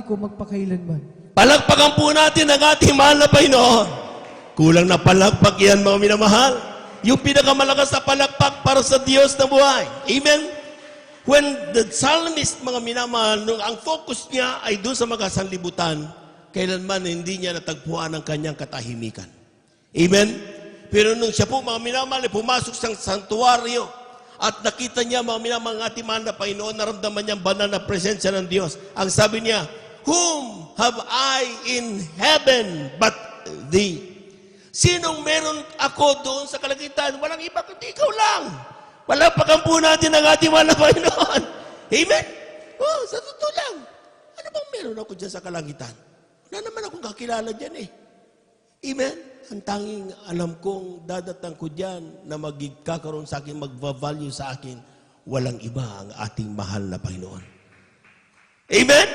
ko magpakailanman. Palakpakan po natin ang ating mahal na Panginoon. Kulang na palakpak yan mga minamahal. Yung pinakamalakas na palakpak para sa Diyos na buhay. Amen? When the psalmist, mga minamahal, nung ang focus niya ay doon sa mga sanlibutan, kailanman hindi niya natagpuan ang kanyang katahimikan. Amen? Pero nung siya po, mga minamahal, ay pumasok sa santuaryo at nakita niya, mga minamahal, ang ating mahal na Panginoon, naramdaman niya ang banal na presensya ng Diyos. Ang sabi niya, whom have I in heaven but thee? Sinong meron ako doon sa kalangitan? Walang iba kundi ikaw lang. Palakpakan po natin ang ating mahal na Panginoon. Amen? Oh, sa totoo lang. Ano bang meron ako dyan sa kalangitan? Wala naman akong kakilala dyan eh. Amen? Ang tanging alam kong dadatang ko dyan na magkakaroon sa akin, magva-value sa akin, walang iba ang ating mahal na Panginoon. Amen?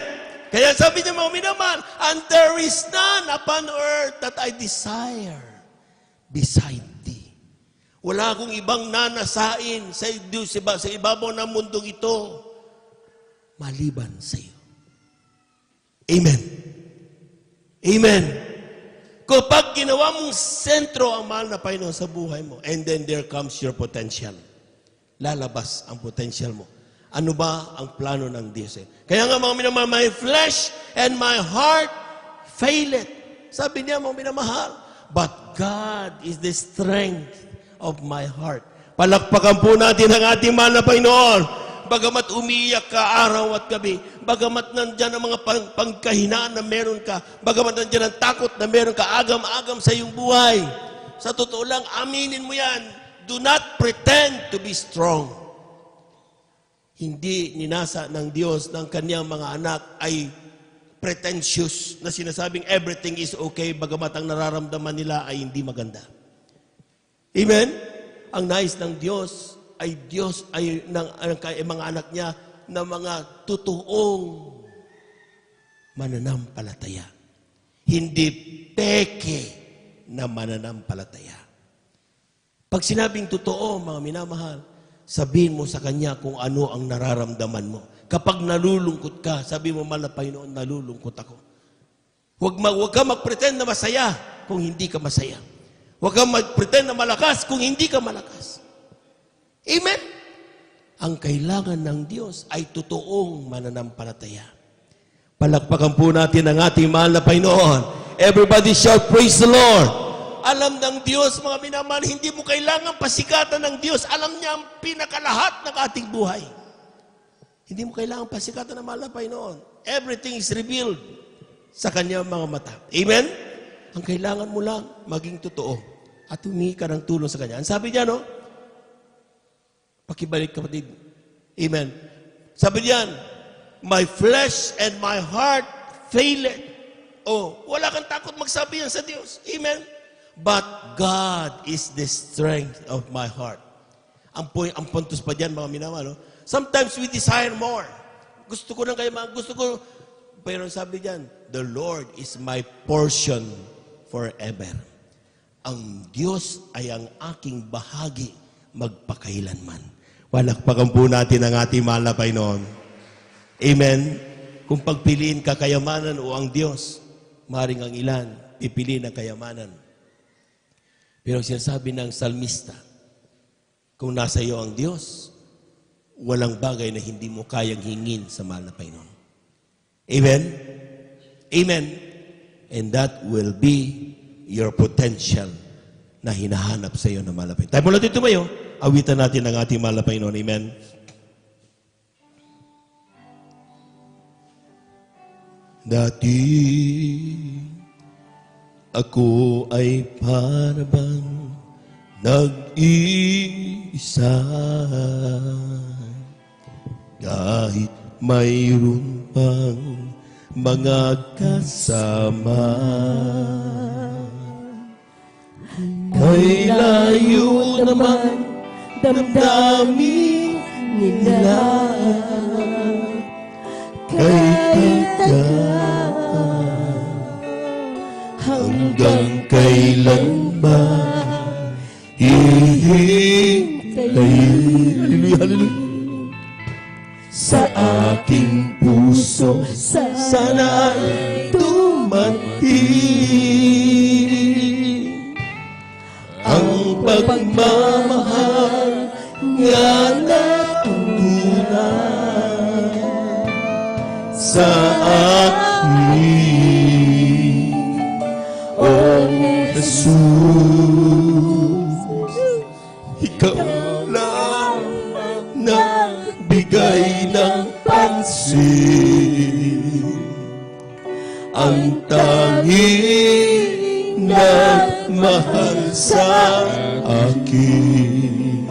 Kaya sabi niya mga minamahal, and there is none upon earth that I desire beside thee. Wala akong ibang nanasain sa ibabaw ng mundong ito maliban sa iyo. Amen. Amen. Kapag ginawa mong sentro ang mahal na Panginoon sa buhay mo, and then there comes your potential. Lalabas ang potential mo. Ano ba ang plano ng Diyos? Kaya nga mga minamahal, my flesh and my heart faileth. Sabi niya mga minamahal, but God is the strength of my heart. Palakpakan po natin ang ating mahal na Panginoon. Bagamat umiiyak ka araw at gabi, bagamat nandyan ang mga pangkahinaan na meron ka, bagamat nandyan ang takot na meron ka, agam-agam sa iyong buhay. Sa totoo lang, aminin mo yan. Do not pretend to be strong. Hindi ninasa ng Diyos ng kanyang mga anak ay pretentious na sinasabing everything is okay, bagamat ang nararamdaman nila ay hindi maganda. Amen? Ang nais ng Diyos ay ng mga anak niya na mga totoong mananampalataya. Hindi peke na mananampalataya. Pag sinabing totoo, mga minamahal, sabihin mo sa Kanya kung ano ang nararamdaman mo. Kapag nalulungkot ka, sabi mo, mahal na Panginoon, nalulungkot ako. Huwag ka mag-pretend na masaya kung hindi ka masaya. Huwag ka mag-pretend na malakas kung hindi ka malakas. Amen? Ang kailangan ng Diyos ay totoong mananampalataya. Palakpakan po natin ang ating mahal na Panginoon. Everybody shout, praise the Lord. Alam ng Diyos, mga minamahal, hindi mo kailangan pasikatan ng Diyos. Alam niya ang pinakalahat ng ating buhay. Hindi mo kailangan pasikatan ng mahal na Panginoon. Everything is revealed sa kanyang mga mata. Amen? Ang kailangan mo lang maging totoo at humingi ka ng tulong sa Kanya. Ang sabi niya, no? Pakibalik, kapatid. Amen. Sabi niyan, my flesh and my heart faileth. Oh, wala kang takot magsabi yan sa Diyos. Amen. But God is the strength of my heart. Ang puntos pa dyan, mga minamahal, no? Sometimes we desire more. Gusto ko ng kayaman, pero sabi dyan, the Lord is my portion forever. Ang Diyos ay ang aking bahagi magpakailanman. Palakpakan po natin ang ating mahal na Panginoon. Amen. Kung pagpiliin ka kayamanan o ang Diyos, maring ang ilan, pipiliin ang kayamanan. Pero sinasabi ng salmista, kung nasa iyo ang Diyos, walang bagay na hindi mo kayang hingin sa mahal na Panginoon. Amen? Amen. And that will be your potential na hinahanap sa iyo ng mahal na Panginoon. Tayo mula dito tumayo, awitan natin ang ating mahal na Panginoon. Amen? Dati ako ay parabang nag-iisa. kahit mayroon pang mga kasama. Kay layo naman damdamin nila, kay taga hanggang kailan ba hihintayin? Hallelujah, hallelujah. Sa aking puso sana'y dumating ang pagmamahal nga natuntunan sa akin, O Jesus. Ikaw lang nagbigay ng pansin, ang tanging nagmahal sa akin,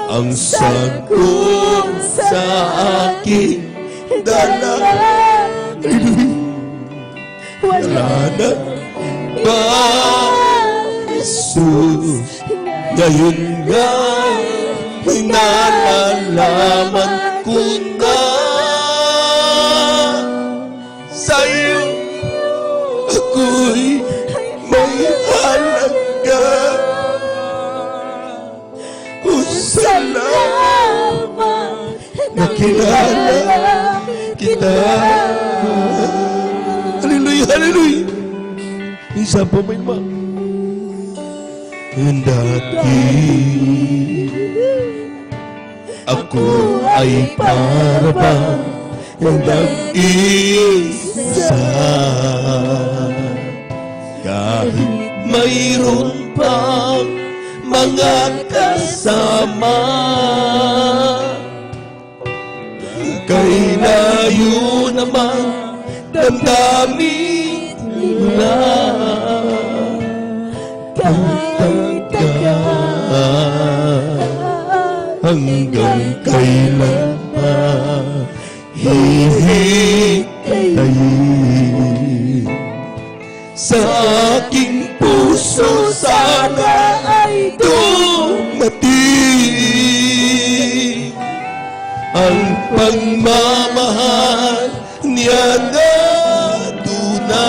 ang sagot sa aking dalangin. Wala na ba, Jesus? Ngayon nga nalalaman ko na sa'yo ako'y may halaga. O salamat nakilala kita. Hallelujah, hallelujah. Isa pa may dati ako ay para bang nag-isa, kahit mayroon pang mga kasama, kay layo naman damdamin nila, kahit taga hanggang kailan pa hihintayin. Sa aking puso sana ay dumating ang pagmamahal niya na tunay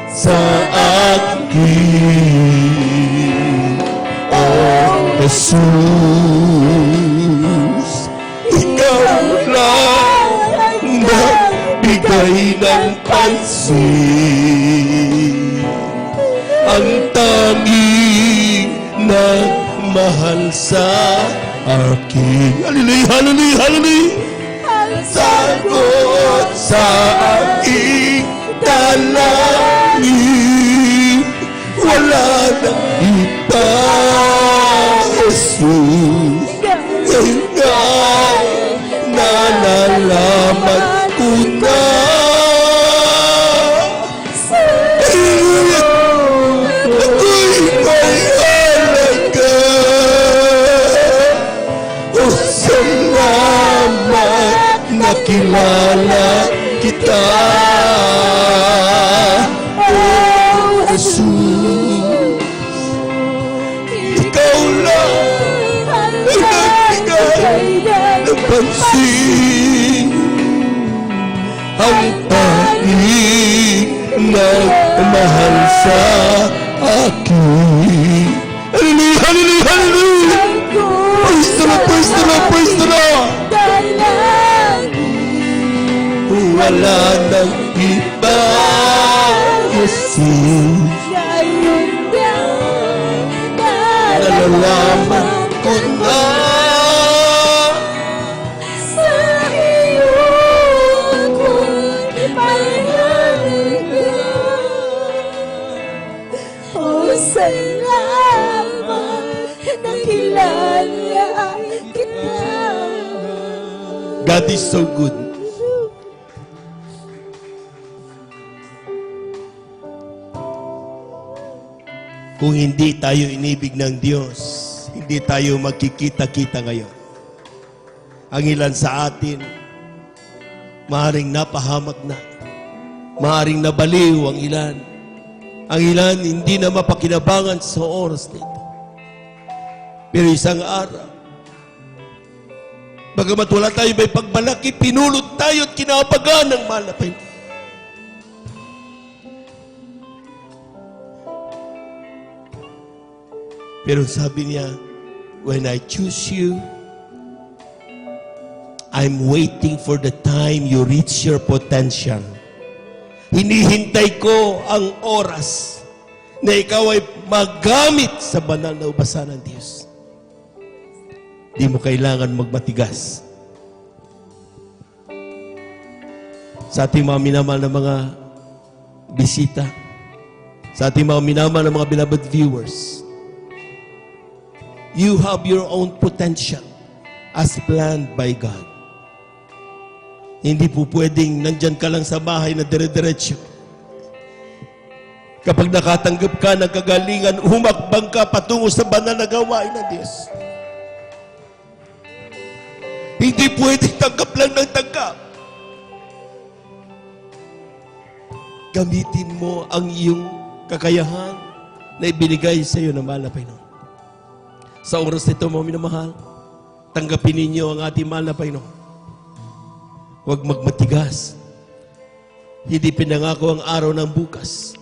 sa akin, O Jesus. Ikaw lang nagbigay ng pansin, ang tanging nagmahal sa akin. Hallelujah, hallelujah, hallelujah. Sagot sa aking dalangin, wala nang iba, Jesus. Ngayon nga nalalaman ko na ako'y may halaga. O salamat nakilala kita, O Jesus. Ikaw lang ang nagbigay ng pansin, ang tanging nagmahal sa akin. Hallelujah, hallelujah, hallelujah. Praise the Lord, praise the Lord, praise the Lord. Wala nang iba, Jesus. Nalalaman ko na sa iyo ako'y ipahalaga. O salamat nakilala kita. God is so good. Kung hindi tayo inibig ng Diyos, hindi tayo magkikita-kita ngayon. Ang ilan sa atin, maaring napahamak na. Maaring nabaliw ang ilan. Ang ilan hindi na mapakinabangan sa oras nito. Pero isang araw, bagamat wala tayo may pagmalaki, pinulot tayo at kinabagan ng mahal na Panginoon. Pero sabi niya, when I choose you, I'm waiting for the time you reach your potential. Hinihintay ko ang oras na ikaw ay magamit sa banal na ubasan ng Diyos. Di mo kailangan magmatigas. Sa ating mga minamahal na mga bisita, sa ating mga minamahal na mga beloved viewers, you have your own potential as planned by God. Hindi po pwedeng nandyan ka lang sa bahay na dire-diretso. Kapag nakatanggap ka ng kagalingan, humakbang ka patungo sa banal na gawain ng Diyos. Hindi pwedeng tanggap lang ng tanggap. Gamitin mo ang iyong kakayahan na ibinigay sa iyo ng mahal na Panginoon. Sa oras nito, mga minamahal, tanggapin ninyo ang ating mahal na Panginoon. Huwag magmatigas. Hindi pinangako ang araw ng bukas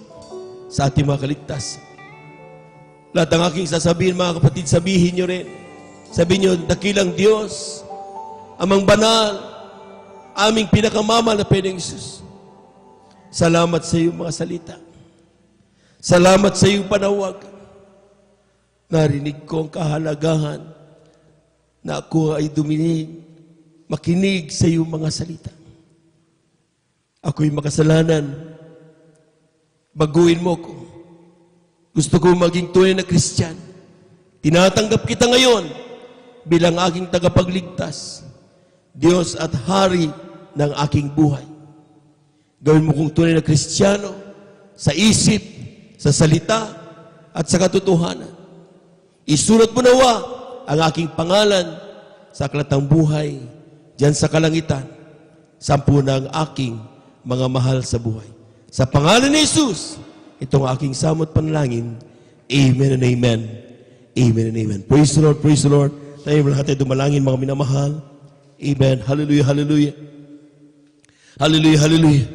sa ating mga kaligtas. Lahat ng aking sasabihin, mga kapatid, sabihin nyo rin. Sabihin nyo, dakilang Diyos, amang banal, aming pinakamamahal na Panginoong Hesus. Salamat sa iyong mga salita. Salamat sa iyong panawag. Narinig ko ang kahalagahan na ako ay makinig sa iyong mga salita. Ako'y makasalanan. Baguhin mo ko. Gusto ko maging tunay na Kristyan. Tinatanggap kita ngayon bilang aking tagapagligtas, Diyos at Hari ng aking buhay. Gawin mo kong tunay na Kristiyano sa isip, sa salita, at sa katotohanan. Isulat mo nawa ang aking pangalan sa aklatang buhay diyan sa kalangitan. 10 na ang aking mga mahal sa buhay. Sa pangalan ni Jesus, itong aking samot panalangin. Amen and amen. Amen and amen. Praise the Lord, praise the Lord. Tayo lahat ay dumalangin, mga minamahal. Amen. Hallelujah, hallelujah. Hallelujah, hallelujah.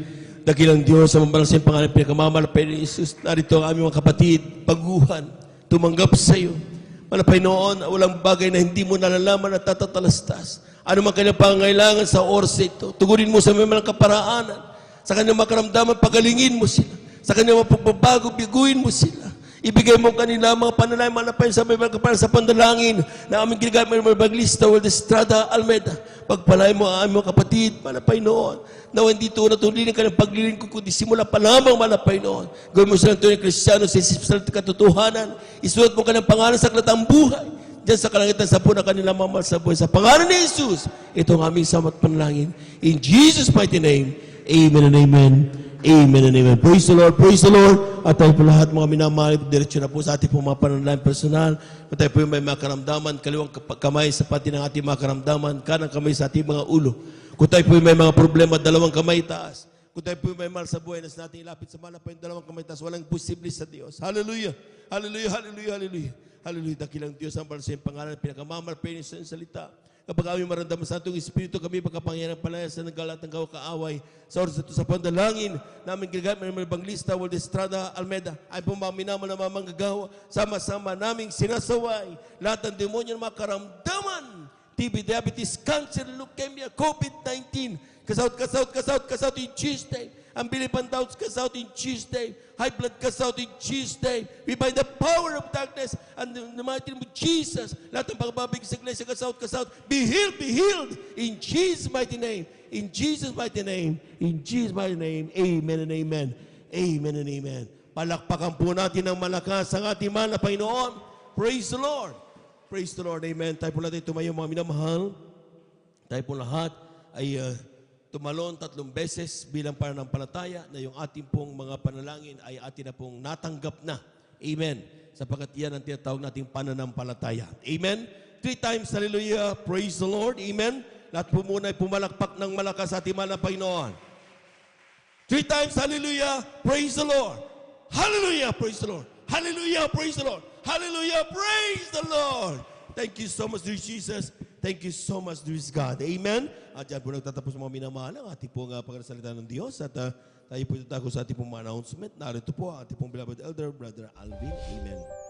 Dakilang Diyos, sa mabalang sa pangalan, pinakamamahal na Panginoon Jesus, narito ang aming mga kapatid, paguhan, tumanggap sa iyo. Malapay noon, walang bagay na hindi mo nalalaman at tatatalastas. Ano man kanyang pangangailangan sa oras ito, tugunin mo sa may mga kaparaanan, sa kanyang makaramdaman, pagalingin mo sila. Sa kanyang mapagbabago, biguin mo sila. Ibigay mo kanila mga panalangin, malapay sa may mga kaparaanan sa pandalangin na aming ginagamit ng Evangelista Waldestrada Almeida. Pagpalay mo ang aming mga kapatid, malapay noon. Na hindi ito natulinin ka ng paglilin ko, kundi simula pa lamang malapay noon. Gawin mo silang tunay Kristiyano sa isip sa katotohanan. Isulat mo ka ng pangalan sa aklatang buhay. Diyan sa kalangitan sa na kanila mamahal sa buhay. Sa pangalan ni Jesus, ito ang aming samat panalangin. In Jesus' mighty name, amen and amen. Amen and amen. Praise the Lord, praise the Lord. At tayo po lahat mga minamahal, diretso na po sa ating po mga panalangin personal. At tayo po yung may mga karamdaman, kaliwang kamay sa pati ng ating mga karamdaman, kanang kamay sa ating mga ulo. Kung tayo po may mga problema, 2 kamay taas. Kung tayo po may mahal sa buhay, nas natin ilapit sa mahal na pa yung 2 kamay taas, walang posible sa Diyos. Hallelujah! Hallelujah! Hallelujah! Hallelujah! Hallelujah! Dakilang Diyos ang para sa iyong pangalan, pinakamamal pa yun sa iyong salita. Kapag kami maramdaman sa itong Espiritu, kami pagkapangyayang palaya sa nagalat ng kaaway. Sa oras ito sa pandalangin, namin ginagamit ng Evangelista Waldestrada Almeida, ay pumaminaman na mamanggagawa, sama-sama naming sinasaway lahat ng demonyo ng mga karamdaman. TB, diabetes, cancer, leukemia, COVID-19. Kasaut in Jesus' name. Ang bilipan doubts, kasaut in Jesus' name. High blood, kasaut in Jesus' name. We bind the power of darkness and the mighty name of Jesus. Lahat ng pagbabig sa iglesia, kasaut. Be healed in Jesus' mighty name. In Jesus' mighty name. In Jesus' mighty name. Amen and amen. Amen and amen. Palakpakan po natin ng malakas ang ating mahal na Panginoon. Praise the Lord. Praise the Lord. Amen. Tayo po natin tumayo mga minamahal. Tayo po lahat ay tumalon 3 beses bilang pananampalataya na yung ating pong mga panalangin ay atin na pong natanggap na. Amen. Sapagkat yan ang tinatawag nating pananampalataya. Amen. 3 times, hallelujah. Praise the Lord. Amen. Lahat po muna ay pumalakpak ng malakas sa ating mahal na Panginoon. 3 times, hallelujah, praise the Lord. Hallelujah, praise the Lord. Hallelujah, praise the Lord. Hallelujah, praise the Lord. Thank you so much, dear Jesus. Thank you so much, dear God. Amen. At yan po nagtatapos mga minamahal ang ating pong pagkasalita ng Diyos. At tayo po itatago sa ating pong mga announcement. Narito po ang ating pong beloved elder, Brother Alvin. Amen.